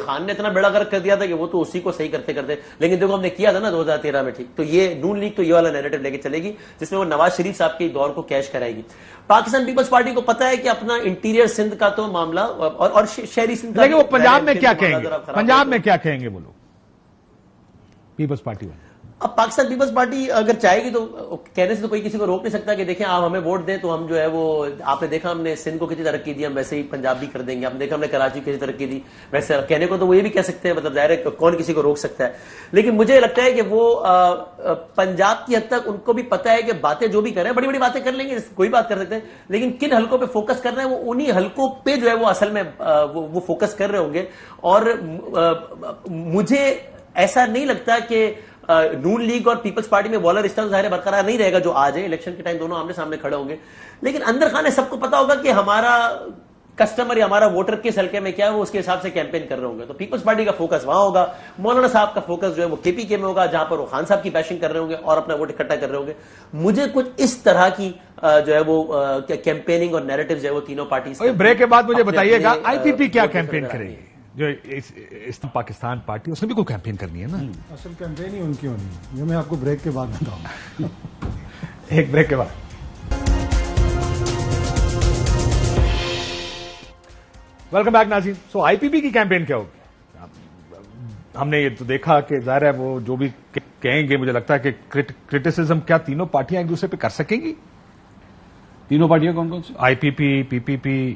Speaker 4: خان نے اتنا بیڑا غرق کر دیا تھا کہ وہ تو اسی کو صحیح کرتے کرتے, لیکن دیکھو ہم نے کیا تھا نا 2013 میں, ٹھیک. تو یہ نون لیگ تو یہ والا نیریٹو لے کے چلے گی جس میں وہ نواز شریف صاحب کے دور کو کیش کرائے گی. پاکستان پیپلز پارٹی کو پتا ہے کہ اپنا انٹیریئر سندھ کا تو معاملہ اور شہری سندھ,
Speaker 1: لیکن وہ پنجاب میں کیا کہیں گے, پنجاب میں کیا کہیں گے وہ لوگ پیپلز پارٹی والے؟
Speaker 4: اب پاکستان پیپلز پارٹی اگر چاہے گی تو کہنے سے تو کوئی کسی کو روک نہیں سکتا کہ دیکھیں آپ ہمیں ووٹ دیں تو ہم جو ہے وہ, آپ نے دیکھا ہم نے سندھ کو کتنی ترقی دی, ہم ویسے ہی پنجاب بھی کر دیں گے, ہم نے دیکھا ہم نے کراچی کو کتنی ترقی دی, ویسے کہنے کو تو وہ یہ بھی کہہ سکتے ہیں, مطلب ظاہر ہے کون کسی کو روک سکتا ہے. لیکن مجھے لگتا ہے کہ وہ پنجاب کی حد تک ان کو بھی پتا ہے کہ باتیں جو بھی کر رہے ہیں بڑی بڑی باتیں کر لیں گے, کوئی بات کر سکتے ہیں, لیکن کن حلقوں پہ فوکس کر رہے ہیں وہ انہی حلقوں پہ جو ہے وہ اصل میں وہ فوکس کر رہے ہوں گے. اور مجھے ایسا نہیں لگتا کہ نون لیگ اور پیپلز پارٹی میں والر رشتہ ظاہر برقرار نہیں رہے گا جو آج ہے, الیکشن کے ٹائم دونوں آمنے سامنے کھڑے ہوں گے, لیکن اندر خانے سب کو پتا ہوگا کہ ہمارا کسٹمر یا ہمارا ووٹر کس حلقے میں کیا ہے, وہ اس کے حساب سے کیمپین کر رہے ہوں گے. تو پیپلز پارٹی کا فوکس وہاں ہوگا, مولانا صاحب کا فوکس جو ہے وہ کے پی کے میں ہوگا جہاں پر وہ خان صاحب کی بیشنگ کر رہے ہوں گے اور اپنا ووٹ اکٹھا کر رہے ہوں گے. مجھے کچھ اس طرح کی جو ہے وہ کیمپیننگ اور نیریٹو جو ہے وہ تینوں پارٹیز.
Speaker 1: بریک کے بعد مجھے بتائیے گا آئی پی پی کیا کیمپین کرے گی, جو اس پاکستان پارٹی اس نے بھی کوئی کیمپین کرنی ہے نا,
Speaker 3: اصل کیمپین ہی ان کی ہونی ہے, یہ میں آپ کو بریک کے بعد بتاؤں گا.
Speaker 1: ایک بریک کے بعد. ویلکم بیک ناظرین. سو آئی پی پی کی کیمپین کیا ہوگی؟ ہم نے یہ تو دیکھا کہ ظاہر ہے وہ جو بھی کہیں گے, مجھے لگتا ہے کہ کرٹیسزم کیا تینوں پارٹیاں ایک دوسرے پہ کر سکیں گی؟
Speaker 2: تینوں پارٹیاں کون کون سی؟
Speaker 1: آئی پی پی, پی پی پی,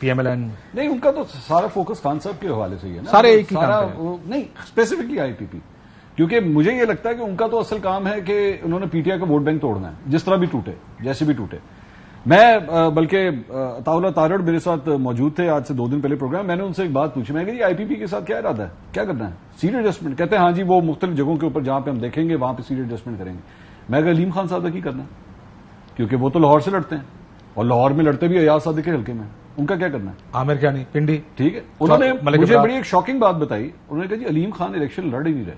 Speaker 1: پی ایم ایل این.
Speaker 2: نہیں, ان کا تو سارا فوکس خان صاحب کے حوالے سے ہی ہے نا,
Speaker 1: سارے ایک ہی
Speaker 2: سارا نہیں اسپیسیفکلی آئی پی پی, کیونکہ مجھے یہ لگتا ہے کہ ان کا تو اصل کام ہے کہ انہوں نے پی ٹی آئی کا ووٹ بینک توڑنا ہے, جس طرح بھی ٹوٹے, جیسے بھی ٹوٹے. میں بلکہ عطاءاللہ تارڑ میرے ساتھ موجود تھے آج سے 2 دن پہلے پروگرام, میں نے ان سے ایک بات پوچھی, میں کہ آئی پی پی کے ساتھ کیا ارادہ ہے, کیا کرنا ہے, سیٹ ایڈجسٹمنٹ؟ کہتے ہیں ہاں جی وہ مختلف جگہوں کے اوپر جہاں پہ ہم دیکھیں گے وہاں پہ سیٹ ایڈجسٹمنٹ کریں گے. میں کہ علیم خان صاحب کا کی کرنا ہے, کیونکہ وہ تو لاہور سے لڑتے ہیں اور لاہور میں لڑتے بھی ایاز صادق کے حلقے میں, ان کا کیا کرنا ہے؟
Speaker 1: عامر کیا نہیں پنڈی,
Speaker 2: ٹھیک ہے. انہوں نے مجھے بڑی ایک شاکنگ بات بتائی, انہوں نے کہا جی علیم خان الیکشن لڑ ہی نہیں رہے.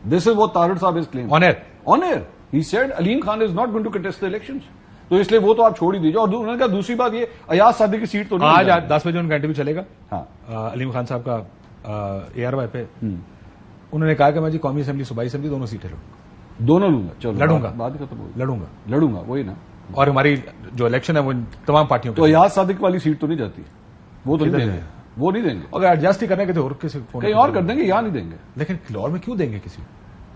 Speaker 2: دس از what Tarar sahib is claim
Speaker 1: on
Speaker 2: air. He said Aleem Khan is not going to contest the elections, تو اس لیے وہ تو آپ چھوڑ ہی دیجیے. اور انہوں نے کہا دوسری بات یہ, ایاز صادق کی سیٹ تو نہیں,
Speaker 1: آج 10 بجے ان کا انٹرویو چلے گا.
Speaker 2: ہاں,
Speaker 1: علیم خان صاحب کا اے آر وائی پہ انہوں نے کہا کہ میں جی قومی اسمبلی صوبائی اسمبلی دونوں سیٹیں لوں گا,
Speaker 2: دونوں لوں گا, چلو
Speaker 1: لڑوں گا,
Speaker 2: بات ختم ہو,
Speaker 1: لڑوں گا,
Speaker 2: وہی نا.
Speaker 1: اور ہماری جو الیکشن ہے وہ تمام پارٹیوں
Speaker 2: تو ایاز صادق والی سیٹ تو نہیں جاتی, وہ تو نہیں دیں گے, وہ نہیں دیں گے.
Speaker 1: اگر ایڈجسٹ ہی کرنا ہے اور کسی
Speaker 2: کہیں اور کر دیں گے, یا نہیں دیں گے.
Speaker 1: لیکن لاہور میں کیوں دیں گے کسی؟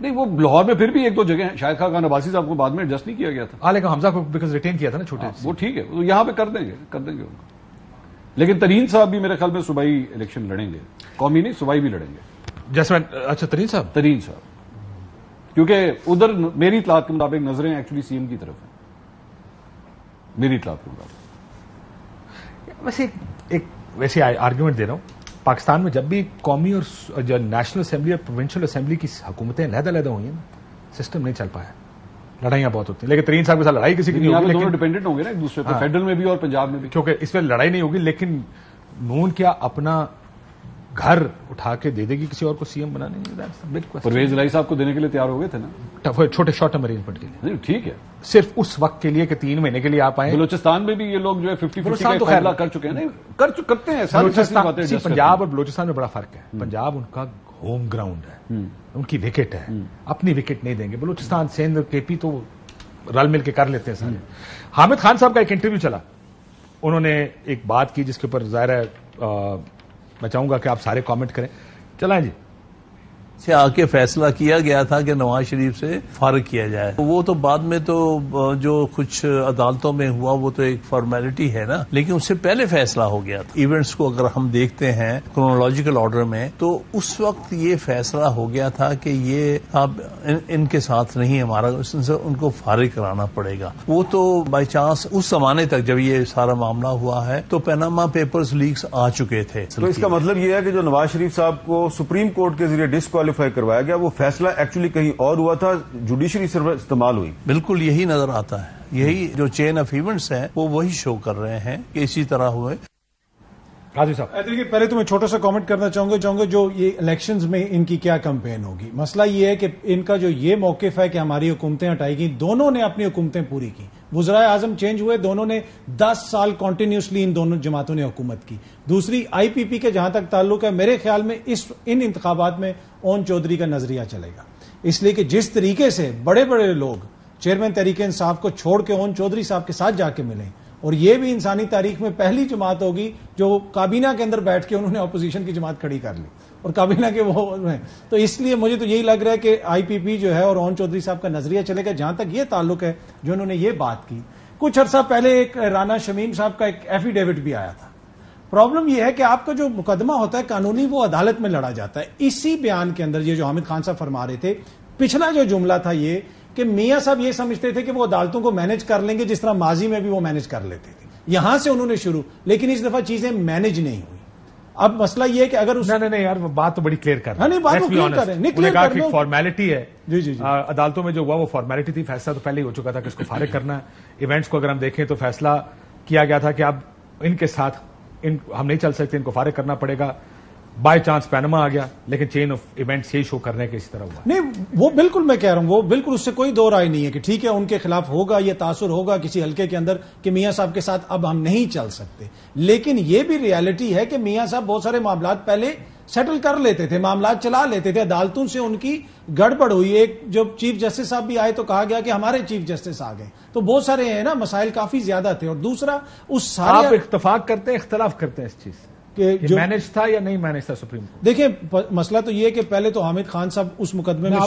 Speaker 2: نہیں, وہ لاہور میں پھر بھی 1-2 جگہ ہیں, شاہد خان عباسی صاحب کو بعد میں ایڈجسٹ نہیں کیا گیا تھا,
Speaker 1: لیکن حمزہ کو بیکاز ریٹین کیا تھا نا چھوٹے,
Speaker 2: وہ ٹھیک ہے, تو یہاں پہ کر دیں گے ان کو. لیکن ترین صاحب بھی میرے خیال میں صوبائی الیکشن لڑیں گے, قومی نہیں صوبائی بھی لڑیں گے.
Speaker 1: اچھا ترین صاحب,
Speaker 2: کیونکہ ادھر میری اطلاعات کے مطابق نظریں ایکچولی سی ایم کی طرف ہیں, میری اطلاعات کے مطابق.
Speaker 1: ویسے آرگیومنٹ دے رہا ہوں, پاکستان میں جب بھی قومی اور جو نیشنل اسمبلی اور پروونشل اسمبلی کی حکومتیں علیحدہ ہوئی ہیں نا, سسٹم نہیں چل پایا, لڑائیاں بہت ہوتی ہیں. لیکن ترین صاحب کے ساتھ لڑائی کسی کی نہیں ہوگی,
Speaker 2: دونوں ڈیپینڈنٹ ہوں گے نا ایک دوسرے پہ, فیڈرل میں بھی اور پنجاب میں بھی,
Speaker 1: کیونکہ اس پہ لڑائی نہیں ہوگی. لیکن نون کیا اپنا گھر اٹھا کے دے دے گی کسی اور کو سی ایم بنانے؟
Speaker 2: پرویز الہی صاحب کو دینے کے لیے تیار ہو گئے تھے نا,
Speaker 1: چھوٹے شارٹ ٹرم ارینجمنٹ کے لیے.
Speaker 2: ٹھیک ہے,
Speaker 1: صرف اس وقت کے لیے کہ 3 مہینے کے لیے آپ آئیں.
Speaker 2: بلوچستان میں بھی یہ لوگ جو ہے 50-50 کا فیصلہ کر چکے ہیں, کرتے ہیں.
Speaker 1: پنجاب اور بلوچستان میں بڑا فرق ہے. پنجاب ان کا ہوم گراؤنڈ ہے, ان کی وکٹ ہے, اپنی وکٹ نہیں دیں گے. بلوچستان سندھ کے پی تو رل مل کے کر لیتے ہیں سارے. حامد خان صاحب کا ایک انٹرویو چلا, انہوں نے ایک بات کی جس کے اوپر ظاہر ہے میں چاہوں گا کہ آپ سارے کامنٹ کریں. چلائیں جی.
Speaker 5: سے آ کے فیصلہ کیا گیا تھا کہ نواز شریف سے فارغ کیا جائے. وہ تو بعد میں تو جو کچھ عدالتوں میں ہوا وہ تو ایک فارمیلٹی ہے نا, لیکن اس سے پہلے فیصلہ ہو گیا تھا. ایونٹس کو اگر ہم دیکھتے ہیں کرونالوجیکل آرڈر میں, تو اس وقت یہ فیصلہ ہو گیا تھا کہ یہ اب ان کے ساتھ نہیں ہمارا, ان کو فارغ کرانا پڑے گا. وہ تو بائی چانس اس زمانے تک جب یہ سارا معاملہ ہوا ہے تو پیناما پیپرز لیکس آ چکے تھے.
Speaker 6: تو اس کا مطلب یہ ہے کہ جو نواز شریف صاحب کو سپریم کورٹ کے ذریعے ڈسکوالیفائی کروایا گیا, وہ فیصلہ ایکچولی کہیں اور ہوا تھا, جوڈیشری سروس استعمال ہوئی.
Speaker 5: بالکل یہی نظر آتا ہے, یہی جو چین آف ایونٹس ہیں وہ وہی شو کر رہے ہیں کہ اسی طرح ہوئے.
Speaker 1: قاضی صاحب
Speaker 3: دیکھیے پہلے تو میں چھوٹا سا کامنٹ کرنا چاہوں گا جو یہ الیکشنز میں ان کی کیا کمپین ہوگی. مسئلہ یہ ہے کہ ان کا جو یہ موقف ہے کہ ہماری حکومتیں ہٹائی گئی, دونوں نے اپنی حکومتیں پوری کی. وزرائے اعظم چینج ہوئے, دونوں نے 10 سال کنٹینیوسلی ان دونوں جماعتوں نے حکومت کی. دوسری آئی پی پی کے جہاں تک تعلق ہے, میرے خیال میں ان انتخابات میں اون چودھری کا نظریہ چلے گا, اس لیے کہ جس طریقے سے بڑے بڑے لوگ چیئرمین تحریک انصاف کو چھوڑ کے اون چودھری صاحب کے ساتھ جا کے ملیں, اور یہ بھی انسانی تاریخ میں پہلی جماعت ہوگی جو کابینہ کے اندر بیٹھ کے انہوں نے اپوزیشن کی جماعت کھڑی کر لی اور کابینہ کے وہ ہیں. تو اس لیے مجھے تو یہی لگ رہا ہے کہ آئی پی پی جو ہے اور اون چودھری صاحب کا نظریہ چلے گا. جہاں تک یہ تعلق ہے جو انہوں نے یہ بات کی, کچھ عرصہ پہلے ایک رانا شمیم صاحب کا ایک ایفیڈیوٹ بھی آیا تھا. پرابلم یہ ہے کہ آپ کا جو مقدمہ ہوتا ہے قانونی, وہ عدالت میں لڑا جاتا ہے. اسی بیان کے اندر یہ جو حامد خان صاحب فرما رہے تھے, پچھلا جو جملہ تھا یہ کہ میاں صاحب یہ سمجھتے تھے کہ وہ عدالتوں کو مینج کر لیں گے جس طرح ماضی میں بھی وہ مینج کر لیتے تھے. یہاں سے انہوں نے شروع, لیکن اس دفعہ چیزیں مینج نہیں ہوئی. اب مسئلہ یہ ہے کہ اگر
Speaker 1: نہیں یار بات تو بڑی کلیئر کر رہے ہیں.
Speaker 3: بات کو کلیئر کر رہے ہیں,
Speaker 1: فارمیلٹی ہے.
Speaker 3: جی
Speaker 1: عدالتوں میں جو ہوا وہ فارمیلٹی تھی, فیصلہ تو پہلے ہی ہو چکا تھا کہ اس کو فارغ کرنا ہے. ایونٹس کو اگر ہم دیکھیں تو فیصلہ کیا گیا تھا کہ اب ان کے ساتھ ہم نہیں چل سکتے, ان کو فارغ کرنا پڑے گا. بائی چانس پینما آ گیا, لیکن چین آف ایونٹس یہی شو کرنے کے اس طرح ہوا.
Speaker 3: نہیں وہ بالکل میں کہہ رہا ہوں, وہ بالکل اس سے کوئی دو رائے نہیں ہے کہ ٹھیک ہے ان کے خلاف ہوگا, یہ تاثر ہوگا کسی حلقے کے اندر کہ میاں صاحب کے ساتھ اب ہم نہیں چل سکتے. لیکن یہ بھی ریالٹی ہے کہ میاں صاحب بہت سارے معاملات پہلے سیٹل کر لیتے تھے, معاملات چلا لیتے تھے. عدالتوں سے ان کی گڑبڑ ہوئی. ایک جب چیف جسٹس صاحب بھی آئے تو کہا گیا کہ ہمارے چیف جسٹس آ گئے, تو بہت سارے ہیں نا مسائل کافی زیادہ تھے. اور دوسرا اس سارے
Speaker 1: آپ اتفاق کرتے ہیں اختلاف کرتے ہیں اس چیز کہ جو مینج تھا یا نہیں مینج تھا سپریم کورٹ.
Speaker 3: دیکھیں مسئلہ تو یہ ہے کہ پہلے تو حامد خان صاحب اس مقدمے میں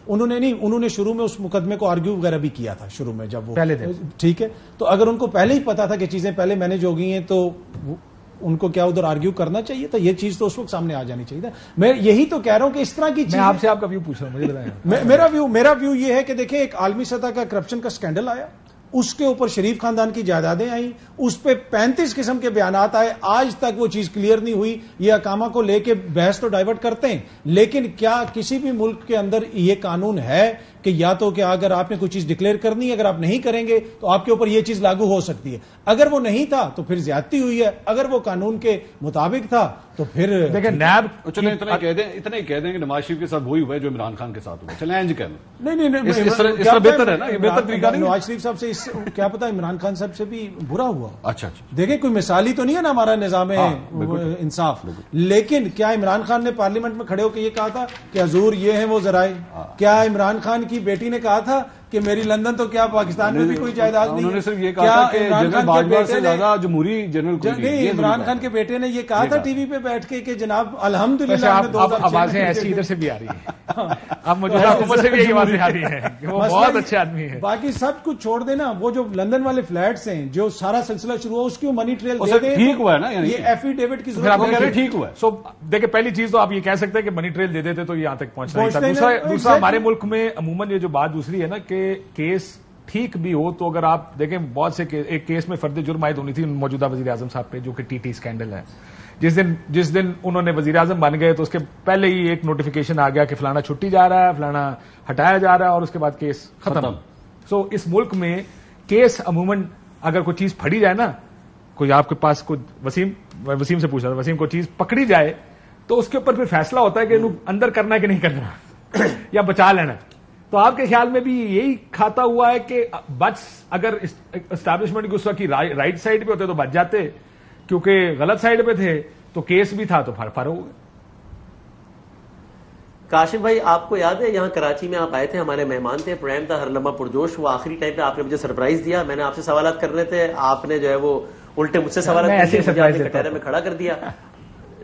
Speaker 3: انہوں نے شروع میں اس مقدمے کو آرگیو وغیرہ بھی کیا تھا شروع میں جب وہ
Speaker 1: پہلے دن.
Speaker 3: ٹھیک ہے, تو اگر ان کو پہلے ہی پتا تھا کہ چیزیں پہلے مینج ہو گئی ہیں تو ان کو کیا ادھر آرگیو کرنا چاہیے تھا؟ یہ چیز تو اس وقت سامنے آ جانی چاہیے تھا. میں یہی تو کہہ رہا ہوں کہ اس طرح کی چیز.
Speaker 1: میں آپ سے آپ کا ویو پوچھ رہا ہوں, مجھے بتائیں.
Speaker 3: میرا ویو یہ ہے کہ دیکھیں ایک عالمی سطح کا کرپشن کا سکینڈل آیا, اس کے اوپر شریف خاندان کی جائیدادیں آئیں, اس پہ 35 قسم کے بیانات آئے, آج تک وہ چیز کلیئر نہیں ہوئی. یہ اقامہ کو لے کے بحث تو ڈائیورٹ کرتے ہیں, لیکن کیا کسی بھی ملک کے اندر یہ قانون ہے کہ یا تو کہ اگر آپ نے کوئی چیز ڈکلیئر کرنی ہے, اگر آپ نہیں کریں گے تو آپ کے اوپر یہ چیز لاگو ہو سکتی ہے. اگر وہ نہیں تھا تو پھر زیادتی ہوئی ہے, اگر وہ قانون کے مطابق تھا تو پھر
Speaker 1: دیکھیں نیب.
Speaker 2: چلیں اتنا ہی کہہ دیں کہ نواز شریف کے ساتھ وہی ہوا ہے جو عمران خان کے ساتھ ہوا. چلیں اینج کہہ لیں.
Speaker 3: نہیں
Speaker 2: اس طرح بہتر ہے نا, یہ بہتر طریقہ نہیں.
Speaker 3: نواز شریف صاحب سے کیا پتا عمران خان صاحب سے بھی برا ہوا.
Speaker 2: اچھا
Speaker 3: دیکھیں کوئی مثالی تو نہیں ہے نا ہمارا نظام انصاف, لیکن کیا عمران خان نے پارلیمنٹ میں کھڑے ہو کے یہ کہا تھا کہ حضور یہ ہیں وہ ذرائع؟ کیا عمران خان کی بیٹی نے کہا تھا کہ میری لندن تو کیا پاکستان میں بھی کوئی جائیداد نہیں؟
Speaker 2: انہوں نے صرف یہ کہا کہ جنرل باجوہ سے زیادہ جمہوری جنرل کوئی نہیں.
Speaker 3: عمران خان کے بیٹے نے یہ کہا تھا ٹی وی پہ بیٹھ کے کہ جناب الحمدللہ
Speaker 1: آوازیں ایسی ادھر سے بھی آ رہی ہیں, اب موجودہ حکومت سے بھی یہی آوازیں آ رہی ہیں کہ وہ بہت اچھے آدمی ہیں.
Speaker 3: باقی سب کچھ چھوڑ دینا, وہ جو لندن والے فلیٹس ہیں جو سارا سلسلہ شروع ہوا اس کی منی ٹریل دے دیں.
Speaker 2: ٹھیک ہوا ہے نا,
Speaker 3: یہ ایفیڈیوٹ کی ضرورت
Speaker 2: ہے, ٹھیک ہوا ہے.
Speaker 1: سو دیکھیں پہلی چیز تو آپ یہ کہہ سکتے ہیں کہ منی ٹریل دے دیتے تو یہاں تک پہنچنا تھا. دوسرا ہمارے ملک میں عموماً یہ جو بات دوسری ہے نا کہ کیس ٹھیک بھی ہو تو اگر آپ دیکھیں بہت سے ایک کیس میں فرد جرم عائد ہونی تھی موجودہ وزیر اعظم صاحب پہ جو کہ ٹی ٹی اسکینڈل ہے. جس دن انہوں نے وزیر اعظم بن گئے تو اس کے پہلے ہی ایک نوٹیفیکیشن آ گیا کہ فلانا چھٹی جا رہا ہے, فلانا ہٹایا جا رہا ہے, اور اس کے بعد کیس ختم. سو اس ملک میں کیس عموماً اگر کوئی چیز پھڑی جائے نا, کوئی آپ کے پاس کوئی وسیم سے پوچھ رہا تھا, وسیم کو چیز پکڑی جائے تو اس کے اوپر پھر فیصلہ ہوتا ہے کہ اندر کرنا ہے کہ نہیں کرنا یا بچا لینا. تو آپ کے خیال میں بھی یہی کھاتا ہوا ہے کہ بچ اگر اسٹیبلشمنٹ کی اس وقت کی رائٹ سائڈ پہ ہوتے تو بچ جاتے, کیونکہ غلط سائڈ پہ تھے تو کیس بھی تھا تو فرق ہو گیا.
Speaker 4: کاشف بھائی آپ کو یاد ہے یہاں کراچی میں آپ آئے تھے, ہمارے مہمان تھے, پروگرام تھا ہر لمحہ پرجوش, وہ آخری ٹائم پہ آپ نے مجھے سرپرائز دیا. میں نے آپ سے سوالات کرنے تھے, آپ نے جو ہے وہ الٹے مجھ سے سوالات کٹہرے میں کھڑا کر دیا.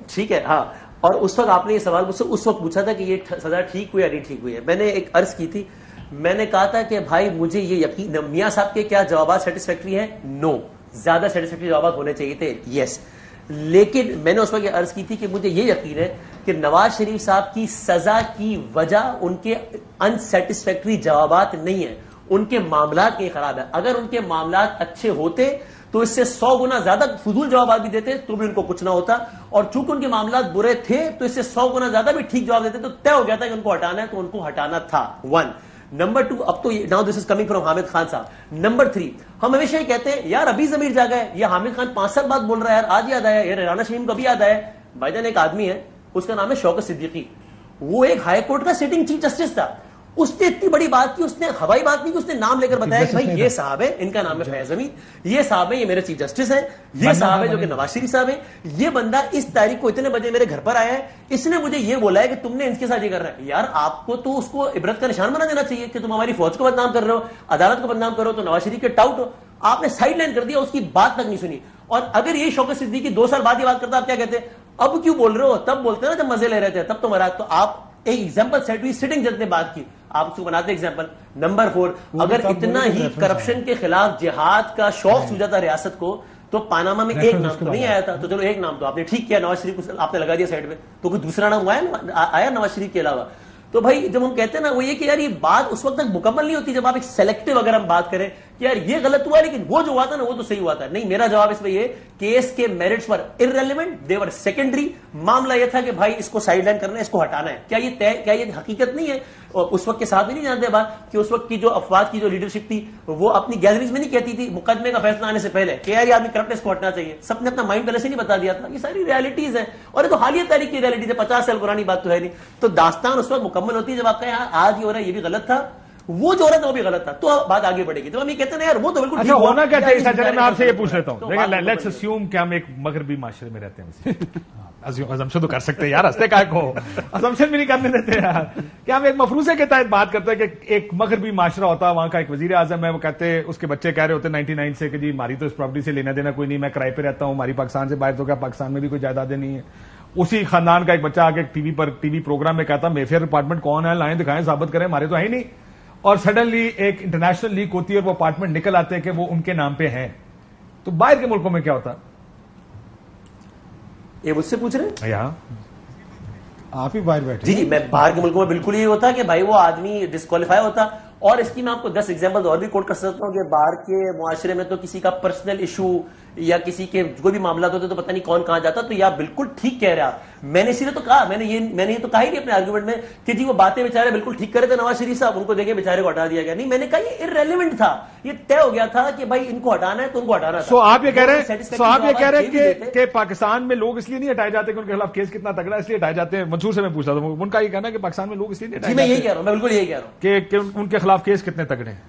Speaker 4: ٹھیک ہے, ہاں. اور اس وقت آپ نے یہ سوال مجھ سے اس وقت پوچھا تھا کہ یہ سزا ٹھیک ہوئی یا نہیں ٹھیک ہوئی ہے. میں نے ایک عرض کی تھی, میں نے کہا تھا کہ بھائی مجھے یہ یقین, میاں صاحب کے کیا جوابات سیٹسفیکٹری ہیں؟ نو. زیادہ سیٹسفیکٹری جوابات ہونے چاہیے تھے؟ یس. لیکن میں نے اس وقت یہ عرض کی تھی کہ مجھے یہ یقین ہے کہ نواز شریف صاحب کی سزا کی وجہ ان کے ان سیٹسفیکٹری جوابات نہیں ہیں, ان کے معاملات کی خراب ہے. اگر ان کے معاملات اچھے ہوتے تو اس سے 100 گنا زیادہ فضول جوابات بھی دیتے تو بھی ان کو کچھ نہ ہوتا, اور چونکہ ان کے معاملات برے تھے تو اس سے 100 گنا زیادہ بھی ٹھیک جواب دیتے تو طے ہو گیا تھا کہ ان کو ہٹانا ہے, تو ان کو ہٹانا تھا. 1. نمبر 2, اب تو now this is coming from Hamid Khan صاحب. نمبر 3, ہم ہمیشہ یہ کہتے ہیں یار ابھی ضمیر جاگا ہے, یہ حامد خان 5 سال بعد بول رہا ہے یار, آج یاد آیا, یہ رانا شمیم کو بھی یاد آیا. بھائی جان ایک آدمی ہے اس کا نام ہے شوکت صدیقی, وہ ایک ہائی کورٹ کا سٹنگ چیف جسٹس تھا. اس نے اتنی بڑی بات کی, اس نے ہوائی بات نہیں کی, اس نے نام لے کر بتایا کہ بھائی یہ صاحب ہے, ان کا نام ہے فیض امین, یہ صاحب ہے, یہ میرے چیف جسٹس ہیں, یہ صاحب ہے جو کہ نواز شریف صاحب ہیں, یہ بندہ اس تاریخ کو اتنے بجے میرے گھر پر آیا ہے, اس نے مجھے یہ بولا ہے کہ تم نے ان کے ساتھ یہ کر رہا ہے. یار آپ کو تو اس کو عبرت کا نشان بنا دینا چاہیے کہ تم ہماری فوج کو بدنام کر رہے ہو, عدالت کو بدنام کر رہے ہو, تو نواز شریف کے ٹاؤٹ ہو, آپ نے سائڈ لائن کر دیا, اس کی بات تک نہیں سنی. اور اگر یہ شوکت صدیقی 2 سال بعد یہ بات کرتا, آپ کیا کہتے ہیں اب کیوں بول رہے ہو, تب بولتے ہیں نا جب مزے لے رہے تھے, تب تو مراد. تو آپ ایک ایگزامپل سیٹ ہوئی, سٹنگ جج نے بات کی, آپ اس کو بناتے ایگزامپل. نمبر 4, اگر اتنا ہی کرپشن کے خلاف جہاد کا شوق سوجا تھا ریاست کو, تو پاناما میں ایک نام تو نہیں آیا تھا, تو چلو ایک نام تو آپ نے ٹھیک کیا, نواز شریف کو آپ نے لگا دیا سائڈ میں, تو کوئی دوسرا نام آیا نواز شریف کے علاوہ. تو بھائی جب ہم کہتے ہیں نا وہ یہ کہ یار یہ بات اس وقت تک مکمل نہیں ہوتی جب آپ ایک سلیکٹو اگر ہم بات کریں کہ یار یہ غلط ہوا لیکن وہ جو ہوا تھا نا وہ تو صحیح ہوا تھا. نہیں, میرا جواب اس میں یہ, کیس کے merits per irrelevant, they were secondary. معاملہ یہ تھا کہ بھائی اس کو سائڈ لائن کرنا ہے, اس کو ہٹانا ہے. کیا یہ حقیقت نہیں ہے؟ اور اس وقت کے ساتھ بھی نہیں جانتے بات کہ اس وقت کی جو افواج کی جو لیڈرشپ تھی وہ اپنی گیلریز میں نہیں کہتی تھی مقدمے کا فیصلہ آنے سے پہلے کہ یار یہ آدمی کرپٹ ہے, اس کو ہٹنا چاہیے. سب نے اپنا مائنڈ پہلے سے نہیں بتا دیا تھا. یہ ساری ریالٹیز ہیں, اور یہ تو حالیہ تاریخ کی ریالٹیز ہے, 50 سال پرانی بات تو ہے نہیں. تو داستان اس وقت مکمل ہوتی ہے جب آپ کہیں آج یہ ہو رہا ہے, یہ بھی غلط تھا, وہ جو ہو رہا تھا وہ بھی غلط تھا, تو بات آگے بڑھے گی. جب ہم یہ کہتے ہیں یار وہ تو بالکل
Speaker 1: اچھا ہونا کیا چاہیے تھا. چلے میں آپ سے یہ پوچھ لیتا ہوں, دیکھیں لیٹس اسیوم کہ ہم ایک مغربی معاشرے میں رہتے ہیں, ازمپشن تو کر سکتے ہیں یار, ہنستے کا کو ازمپشن بھی نہیں کرنے دیتے یار, کہ ہم ایک مفروضے کے تحت بات کرتے ہیں کہ ایک مغربی معاشرہ ہوتا ہے, وہاں کا ایک وزیر اعظم ہے, وہ کہتے ہیں اس کے بچے کہہ رہے ہوتے 99 سے کہ جی ہماری تو اس پراپرٹی سے لینا دینا کوئی نہیں, میں کرائے پہ رہتا ہوں, ہماری پاکستان سے باہر تو کیا پاکستان میں بھی کوئی جائیدادیں نہیں ہے. اسی خاندان کا ایک بچہ آ کے ٹی وی پروگرام میں کہتا مے فیئر اپارٹمنٹ کون ہے, لائیں دکھائیں ثابت کریں, ہمارے تو ہے ہی نہیں. اور سڈنلی ایک انٹرنیشنل لیگ ہوتی ہے اور وہ اپارٹمنٹ نکل آتے ہیں کہ وہ ان کے نام پہ ہیں. تو باہر کے ملکوں میں کیا ہوتا؟
Speaker 4: یہ مجھ سے پوچھ رہے ہیں
Speaker 1: یہاں
Speaker 3: آپ ہی باہر بیٹھے.
Speaker 4: جی, میں باہر کے ملکوں میں بالکل یہ ہوتا کہ بھائی وہ آدمی ڈسکوالیفائی ہوتا. اور اس کی میں آپ کو 10 ایگزامپل اور بھی کوٹ کر سکتا ہوں کہ باہر کے معاشرے میں تو کسی کا پرسنل ایشو یا کسی کے کوئی بھی معاملات ہوتے تو پتہ نہیں کون کہاں جاتا. تو یا بالکل ٹھیک کہہ رہے آپ, میں نے اسی لیے تو کہا, میں نے یہ تو کہا ہی نہیں اپنے آرگومنٹ میں کہ جی وہ باتیں بیچارے بالکل ٹھیک کر رہے تھے نواز شریف صاحب, ان کو دیکھے بیچارے کو ہٹا دیا گیا. نہیں, میں نے کہا یہ irrelevant تھا, یہ طے ہو گیا تھا کہ بھائی ان کو ہٹانا ہے تو ان کو ہٹانا تھا.
Speaker 1: سو آپ یہ کہہ رہے ہیں کہ پاکستان میں لوگ اس لیے نہیں ہٹائے جاتے کہ ان کے خلاف کیس کتنا تگڑا ہے, اس لیے ہٹائے جاتے ہیں. منصور سے میں پوچھتا تھا, ان کا یہ کہنا ہے کہ پاکستان میں لوگ اس لیے نہیں ہٹائے
Speaker 4: جاتے. میں یہی کہہ رہا ہوں, میں بالکل یہی کہہ رہا ہوں
Speaker 1: کہ ان کے خلاف کیس کتنے تگڑے ہیں.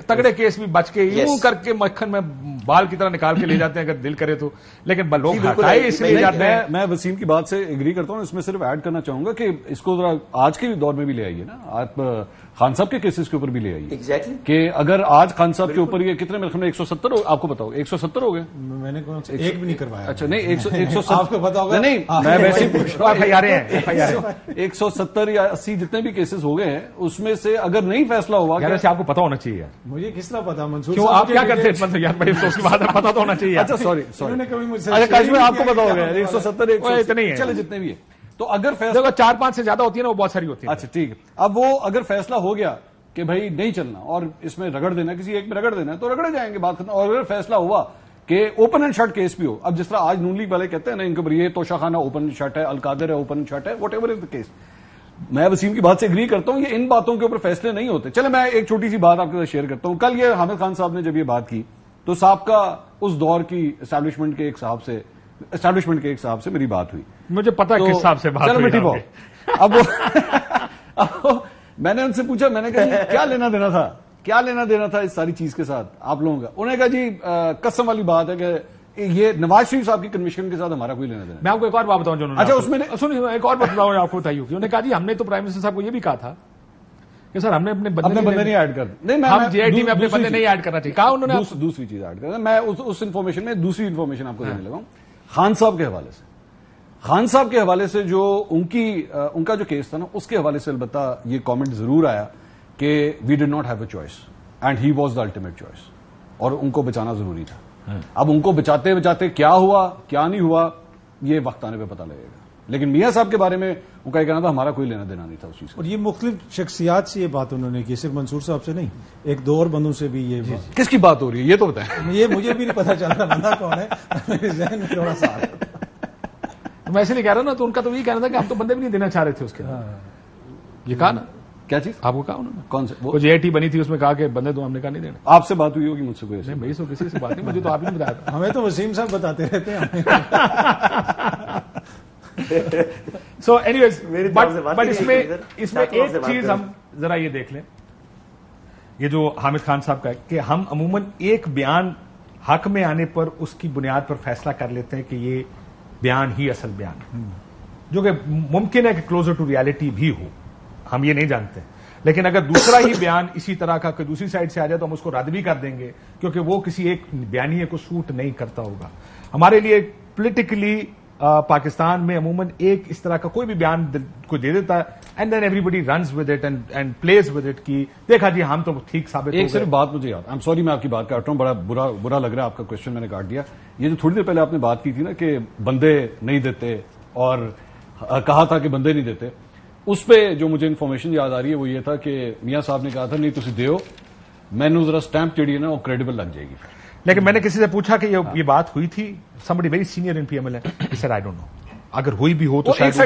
Speaker 1: تگڑے کیس بھی بچ کے یوں کر کے مکھن میں بال کی طرح نکال کے لے جاتے ہیں اگر دل کرے تو, لیکن لوگ ہٹائے اس لیے جاتے ہیں.
Speaker 2: میں وسیم کی بات سے ایگری کرتا ہوں. اس میں صرف ایڈ کرنا چاہوں گا کہ اس کو ذرا آج کے دور میں بھی لے آئیے نا, آپ خان صاحب کے کیسز کے اوپر بھی لے آئیے.
Speaker 4: ایگزیکٹلی
Speaker 2: کہ اگر آج خان صاحب کے اوپر یہ کتنے میرے خیال میں 170 آپ کو بتاؤ 170 ہو گئے.
Speaker 3: میں نے ایک بھی نہیں کروایا.
Speaker 2: اچھا نہیں 170
Speaker 3: آپ کو پتا ہوگا.
Speaker 2: نہیں میں ویسے ہی پوچھ
Speaker 1: رہا ہوں
Speaker 2: 170 یا 80 جتنے بھی کیسز ہو گئے ہیں اس میں سے اگر نہیں فیصلہ ہوا
Speaker 1: آپ کو پتا ہونا چاہیے.
Speaker 3: مجھے کس طرح پتا منصور
Speaker 1: کیوں آپ کیا کرتے ہیں یار, بڑی افسوس کی بات ہے, پتا تو ہونا چاہیے.
Speaker 2: اچھا سوری
Speaker 3: اچھا
Speaker 2: کاشف آپ کو پتا ہوگا 170
Speaker 1: اتنے ہی
Speaker 2: چلے جتنے بھی ہے. تو اگر فیصلہ
Speaker 1: 4-5 سے زیادہ ہوتی ہے نا وہ بہت ساری ہوتی ہے.
Speaker 2: اچھا ٹھیک ہے, اب وہ اگر فیصلہ ہو گیا کہ بھائی نہیں چلنا اور اس میں رگڑ دینا, کسی ایک میں رگڑ دینا, تو رگڑے جائیں گے بات ختم. اور اگر فیصلہ ہوا کہ اوپن اینڈ شٹ کیس بھی ہو, اب جس طرح آج نون لیگ والے کہتے ہیں نا ان کے اوپر یہ توشہ خانہ اوپن اینڈ شٹ ہے, القادر ہے اوپن اینڈ شٹ ہے, what ever is the case, میں وسیم کی بات سے اگری کرتا ہوں. یہ ان باتوں کے اوپر فیصلے نہیں ہوتے. چلے میں ایک چھوٹی سی بات آپ کے ساتھ شیئر کرتا ہوں. کل یہ حامد خان صاحب نے جب یہ بات کی تو صاحب کا اس دور کی اسٹیبلشمنٹ کے ایک صاحب سے میری بات ہوئی.
Speaker 1: مجھے پتا ہے کس صاحب سے بات ہوئی.
Speaker 2: چلو اب میں نے ان سے پوچھا, میں نے کہا کیا لینا دینا تھا اس ساری چیز کے ساتھ آپ لوگوں کا. انہوں نے کہا جی قسم والی بات ہے کہ یہ نواز شریف صاحب کی کنویشن کے ساتھ ہمارا کوئی لینا دینا.
Speaker 1: میں آپ کو ایک اور بات بتاؤں جو
Speaker 2: اچھا اس میں
Speaker 1: ایک اور بات بتاؤں آپ کو بتائی ہوگی. انہوں نے کہا جی ہم نے تو پرائم منسٹر صاحب کو یہ بھی کہا تھا کہ سر ہم نے اپنے
Speaker 2: بندے نہیں ایڈ کر,
Speaker 1: ہم جے آئی ٹی میں اپنے بندے نہیں ایڈ کرنا چاہیے. کہا انہوں نے
Speaker 2: دوسری چیز ایڈ کرنا. میں اس انفارمیشن میں دوسری انفارمیشن آپ کو دینے لگا ہوں. خان صاحب کے حوالے سے جو ان کا جو کیس تھا نا اس کے حوالے سے البتہ یہ کامنٹ ضرور آیا کہ we did not have a choice and he was the ultimate choice, اور ان کو بچانا ضروری تھا. اب ان کو بچاتے بچاتے کیا ہوا کیا نہیں ہوا یہ وقت آنے پہ پتہ لگے گا. لیکن میاں صاحب کے بارے میں ان کا یہ کہنا تھا ہمارا کوئی لینا دینا نہیں تھا اس چیز.
Speaker 3: اور یہ مختلف شخصیات سے یہ بات انہوں نے کی, صرف منصور صاحب سے نہیں, ایک دو اور بندوں سے بھی. یہ
Speaker 2: کس کی بات ہو رہی ہے یہ تو بتائیں.
Speaker 3: یہ مجھے بھی نہیں پتا چل رہا بندہ کون ہے, میرے ذہن میں تھوڑا سا
Speaker 1: میں ایسے نہیں کہہ رہا نا, تو ان کا تو یہ کہنا تھا کہ ہم تو بندے بھی نہیں دینا چاہ رہے تھے اس کے. یہ کہا نا
Speaker 2: کیا چیز
Speaker 1: آپ کو کہا انہوں نے؟
Speaker 2: کون سے
Speaker 1: وہ JIT بنی تھی، اس میں کہا کہ بندے تو ہم نے کہا نہیں دینا.
Speaker 2: آپ سے بات ہوئی ہوگی مجھ سے کوئی ایسی؟
Speaker 1: نہیں بھائی، سو کسی سے بات نہیں، مجھے تو آپ ہی نے بتایا تھا.
Speaker 3: ہمیں تو وسیم صاحب بتاتے رہتے ہیں.
Speaker 1: سو اینی ویز،
Speaker 4: میری طرف سے بات
Speaker 1: بٹ
Speaker 4: نہیں
Speaker 1: اس میں
Speaker 4: ہے ادھر.
Speaker 1: اس میں
Speaker 4: چاچو آپ
Speaker 1: ایک
Speaker 4: سے بات
Speaker 1: چیز
Speaker 4: کریں.
Speaker 1: ہم ذرا یہ دیکھ لیں، یہ جو حامد خان صاحب کا ہے کہ ہم عموماً ایک بیان حق میں آنے پر اس کی بنیاد پر فیصلہ کر لیتے ہیں کہ یہ بیان ہی اصل بیان ہے، جو کہ ممکن ہے کہ کلوزر ٹو ریالٹی بھی ہو، ہم یہ نہیں جانتے. لیکن اگر دوسرا ہی بیان اسی طرح کا کہ دوسری سائڈ سے آ جائے تو ہم اس کو رد بھی کر دیں گے، کیونکہ وہ کسی ایک بیانیے کو سوٹ نہیں کرتا ہوگا. ہمارے لیے پولیٹیکلی پاکستان میں عموماً ایک اس طرح کا کوئی بھی بیان کو دے دیتا ہے and then everybody runs with it and plays with it کی دیکھا جی ہم تو ٹھیک ثابت ہو گئے.
Speaker 2: ایک صرف بات مجھے یاد، سوری میں آپ کی بات کاٹ رہا ہوں، بڑا برا لگ رہا ہے، آپ کا کوشچن میں نے کاٹ دیا. یہ جو تھوڑی دیر پہلے آپ نے بات کی تھی نا کہ بندے نہیں دیتے اور کہا تھا کہ بندے نہیں دیتے، اس پہ جو مجھے انفارمیشن یاد آ رہی ہے وہ یہ تھا کہ میاں صاحب نے کہا تھا نہیں تسی دیو، مینو ذرا سٹیمپ جڑی ہے نا وہ کریڈیبل لگ جائے گی.
Speaker 1: لیکن میں نے کسی سے پوچھا کہ یہ بات ہوئی تھی، somebody very senior in PML ہے، he said I don't know. اگر ہوئی بھی ہو تو شاید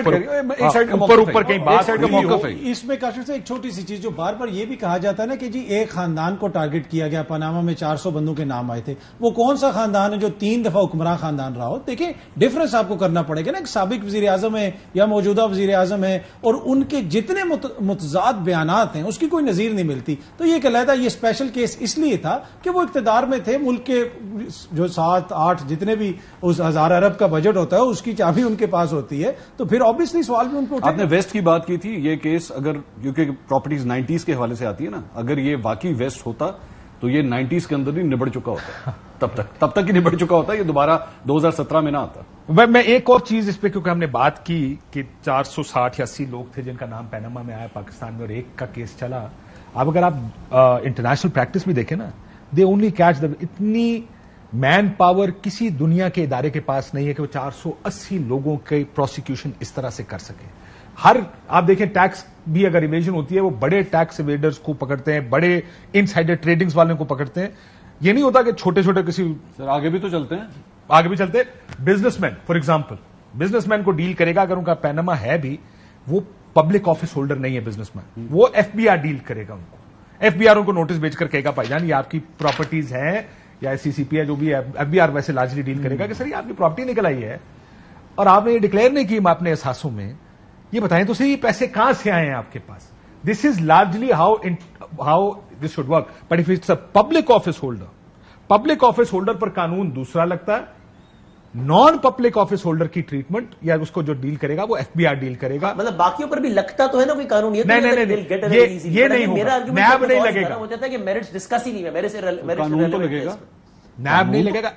Speaker 1: اوپر کہیں بات ہو.
Speaker 3: اس میں کاشف سے ایک چھوٹی سی چیز جو بار بار یہ بھی کہا جاتا ہے نا کہ جی ایک خاندان کو ٹارگٹ کیا گیا، پاناما میں 400 بندوں کے نام آئے تھے. وہ کون سا خاندان ہے جو 3 دفعہ حکمراں خاندان رہا ہو؟ دیکھیں ڈفرنس آپ کو کرنا پڑے گا نا. ایک سابق وزیر اعظم ہے یا موجودہ وزیر اعظم ہے اور ان کے جتنے متضاد بیانات ہیں اس کی کوئی نظیر نہیں ملتی. تو یہ کہلاتا ہے یہ اسپیشل کیس اس لیے تھا کہ وہ اقتدار میں تھے، ملک کے جو 7-8 جتنے بھی اس 1000 ارب کا بجٹ ہوتا ہے اس کی چابی ان کے پاس ہوتی ہے، تو پھر آبویسلی سوال بھی ان کو.
Speaker 2: آپ نے ویسٹ کی بات کی تھی، یہ کیس اگر کیونکہ پراپرٹیز 90s کے حوالے سے آتی ہے نا، اگر یہ واقعی ویسٹ ہوتا تو یہ 90s کے اندر ہی نبڑ چکا ہوتا، تب تک ہی نبڑ چکا ہوتا، یہ دوبارہ 2017 میں نہ آتا.
Speaker 1: میں ایک اور چیز اس پہ، کیونکہ ہم نے بات کی کہ 460 یا 80 لوگ تھے جن کا نام پیناما میں آیا پاکستان میں اور ایک کا کیس چلا. اب اگر آپ انٹرنیشنل پریکٹس بھی دیکھیں نا، دے اونلی کیچ اتنی مین پاور کسی دنیا کے ادارے کے پاس نہیں ہے کہ وہ 480 لوگوں کے پروسیکیوشن اس طرح سے کر سکے. آپ دیکھیں ٹیکس بھی اگر ایویژن ہوتی ہے وہ بڑے ٹیکس ایویڈرز کو پکڑتے ہیں، بڑے انسائڈر ٹریڈنگز والوں کو پکڑتے ہیں. یہ نہیں ہوتا کہ چھوٹے چھوٹے کسی
Speaker 2: سر آگے بھی تو چلتے ہیں،
Speaker 1: آگے بھی چلتے. Business man for example, business man کو ڈیل کرے گا، اگر ان کا پیناما ہے بھی، وہ پبلک آفس ہولڈر نہیں ہے بزنس مین، وہ FBI ڈیل کرے گا. ان کو FBI ان کو نوٹس بھیج کر کہے گا بھائی جان یہ آپ کی پراپرٹیز ہیں یا CCP ہے جو بھی ہے، FBI ویسے لارجلی ڈیل کرے گا کہ سر یہ آپ کی پراپرٹی نکل آئی ہے اور آپ نے یہ ڈکلیئر نہیں کی اپنے احساسوں میں، یہ بتائیں تو صحیح یہ پیسے کہاں سے آئے ہیں آپ کے پاس. This is largely how this should work. But if it's a public office holder پر قانون دوسرا لگتا ہے. نان پبلک آفس ہولڈر کی ٹریٹمنٹ یا اس کو جو ڈیل کرے گا وہ FBI ڈیل کرے گا.
Speaker 4: مطلب باقیوں پر بھی لگتا تو ہے نا کوئی قانون.
Speaker 1: یہ نہیں ہوگا، نیب نہیں لگے گا.
Speaker 4: ہوتا ہے کہ میرٹس ڈسکس ہی نہیں ہے، میرے سے
Speaker 2: قانون تو لگے گا،
Speaker 1: نیب نہیں لگے گا.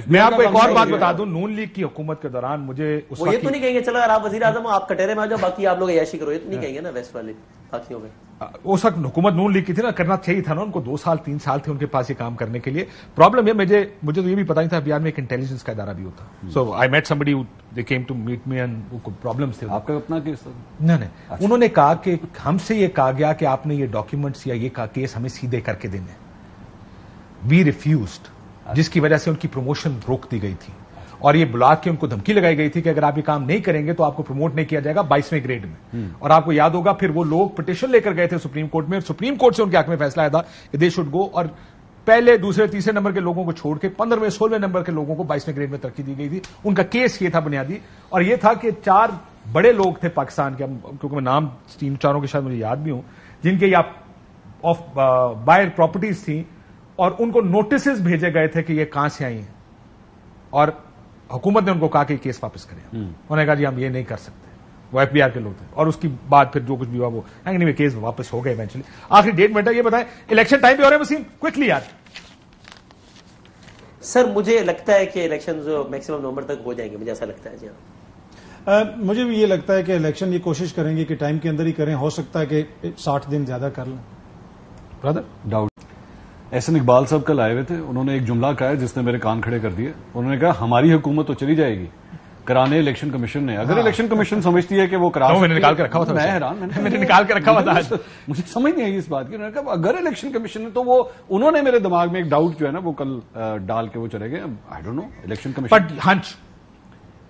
Speaker 1: میں آپ کو ایک اور بات بتا دوں، نون لیگ کی حکومت کے دوران مجھے اس
Speaker 4: وہ یہ تو نہیں کہیں گے چلو اگر آپ وزیر اعظم ہو آپ کٹہرے میں آ جاؤ باقی آپ لوگ عیاشی کرو، یہ تو نہیں کہیں گے نا ویسٹ والے باقیوں میں.
Speaker 1: اس وقت حکومت نون لیگ کی تھی نا، کرنا چاہیے تھا نا ان کو. 2-3 سال تھے ان کے پاس یہ کام کرنے کے لیے. پرابلم یہ مجھے تو یہ بھی پتا نہیں تھا بہار میں ایک انٹیلیجنس کا ادارہ بھی ہوتا. So I met somebody they came to meet me and problems تھے.
Speaker 2: آپ کا اپنا کیس تھا؟
Speaker 1: نہیں، انہوں نے کہا کہ ہم سے یہ کہا گیا کہ آپ نے یہ ڈاکیومنٹس یا یہ کیس ہمیں سیدھے کر کے دینے. وی ریفیوزڈ، جس کی وجہ سے ان کی پروموشن روک دی گئی تھی اور یہ بلا کے ان کو دھمکی لگائی گئی تھی کہ اگر آپ یہ کام نہیں کریں گے تو آپ کو پروموٹ نہیں کیا جائے گا 22ویں گریڈ میں. اور آپ کو یاد ہوگا پھر وہ لوگ پٹیشن لے کر گئے تھے سپریم کورٹ میں، سپریم کورٹ سے ان کے حق میں فیصلہ آیا تھا کہ دے شوڈ گو، اور پہلے دوسرے تیسرے نمبر کے لوگوں کو چھوڑ کے 15ویں 16ویں نمبر کے لوگوں کو 22ویں گریڈ میں ترقی دی گئی تھی. ان کا کیس یہ تھا بنیادی، اور یہ تھا کہ 4 بڑے لوگ تھے پاکستان کے، کیونکہ میں نام 3-4 کے شاید مجھے یاد بھی ہوں، جن کے یا آف بائر پراپرٹیز تھیں اور ان کو نوٹسز بھیجے گئے تھے کہ یہ کہاں سے آئی ہیں، اور حکومت نے ان کو کہا کہ کیس واپس کریں. انہوں نے کہا جی ہم یہ نہیں کر سکتے. وہ FBI کے لوگ تھے، اور اس کی بعد پھر جو کچھ بھی ہوا وہ نہیں، کیس واپس ہو گئے ایونچولی. آخری ڈیٹ منٹ ہے، یہ بتائیں الیکشن ٹائم پہ ہو رہے ہیں وسیم، کوئکلی یار.
Speaker 4: سر مجھے لگتا ہے کہ الیکشن میکسیمم نومبر تک ہو جائیں گے، مجھے ایسا لگتا ہے. جی ہاں
Speaker 3: مجھے بھی یہ لگتا ہے کہ الیکشن یہ کوشش کریں گے کہ ٹائم کے اندر ہی کریں. ہو سکتا ہے کہ 60 دن زیادہ کر لیں.
Speaker 1: برادر
Speaker 2: ڈاؤٹ. احسن اقبال صاحب کل آئے ہوئے تھے، انہوں نے ایک جملہ کہا ہے جس نے میرے کان کھڑے کر دیے. انہوں نے کہا ہماری حکومت تو چلی جائے گی، کرانے الیکشن کمیشن نے. اگر الیکشن کمیشن سمجھتی ہے کہ وہ کرا،
Speaker 1: میں نے نکال کے رکھا ہوا تھا،
Speaker 2: میں حیران،
Speaker 1: میں نے نکال کے رکھا ہوا تھا.
Speaker 2: مجھے سمجھ نہیں آئی اس بات کی. انہوں نے کہا اگر الیکشن کمیشن نے، تو وہ انہوں نے میرے دماغ میں ایک ڈاؤٹ جو ہے نا وہ کل ڈال کے وہ چلے گئے. I don't know election commission
Speaker 1: but hunch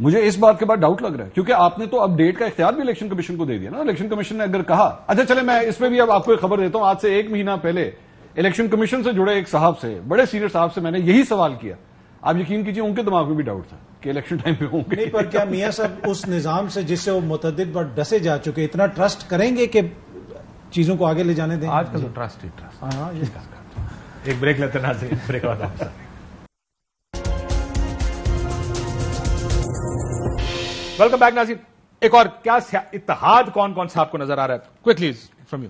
Speaker 2: مجھے اس بات کے بعد ڈاؤٹ لگ رہا ہے کیونکہ آپ نے تو اب ڈیٹ کا اختیار بھی الیکشن کمیشن کو دے دیا نا. الیکشن کمیشن نے اگر کہا, اچھا چلے میں اس میں بھی اب آپ کو ایک خبر دیتا ہوں. آج سے 1 مہینہ پہلے الیکشن کمیشن سے جڑے ایک صاحب سے, بڑے سینئر صاحب سے میں نے یہی سوال کیا. آپ یقین کیجیے ان کے دماغ میں بھی ڈاؤٹ تھا کہ الیکشن ٹائم پہ ہوں گے.
Speaker 3: نہیں, پر کیا میاں صاحب اس نظام سے جس سے وہ متعدد بار ڈسے جا چکے اتنا ٹرسٹ کریں گے کہ چیزوں کو آگے لے جانے دیں؟
Speaker 1: آج کل تو ٹرسٹ ہی ٹرسٹ. ہاں, ایک بریک لیتے ہیں ناظرین, بریک بعد آپ سے. ویلکم بیک ناظرین. ایک اور کیا اتحاد کون کون سا آپ کو نظر آ رہا ہے؟ Quickly from you.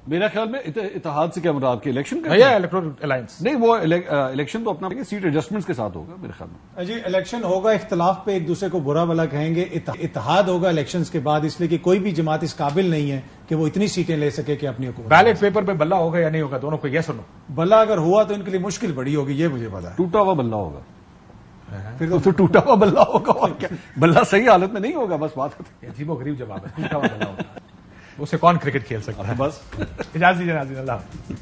Speaker 2: میرا خیال میں اتحاد سے کیا مراد کہ الیکشن کا
Speaker 1: الیکٹورل الائنس
Speaker 2: نہیں, وہ الیکشن تو اپنا سیٹ ایڈجسٹمنٹس کے ساتھ ہوگا میرے خیال میں.
Speaker 3: جی الیکشن ہوگا, اختلاف پہ ایک دوسرے کو برا بھلا کہیں گے. اتحاد ہوگا الیکشنز کے بعد, اس لیے کہ کوئی بھی جماعت اس قابل نہیں ہے کہ وہ اتنی سیٹیں لے سکے کہ اپنی حکومت.
Speaker 1: بیلٹ پیپر پہ بلہ ہوگا یا نہیں ہوگا, دونوں کو یس اور نو.
Speaker 3: بلہ اگر ہوا تو ان کے لیے مشکل بڑی ہوگی, یہ مجھے پتا ہے.
Speaker 2: ٹوٹا ہوا بلہ ہوگا, پھر تو ٹوٹا ہوا بلہ ہوگا, اور کیا بلہ صحیح حالت میں نہیں ہوگا. بس بات
Speaker 1: عجیب و غریب جواب ہے, ٹوٹا ہوا بلہ ہوگا. اسے کون کرکٹ کھیل سکتا ہے؟
Speaker 2: بس
Speaker 1: اجازت دیجیے ناظرین, اللہ.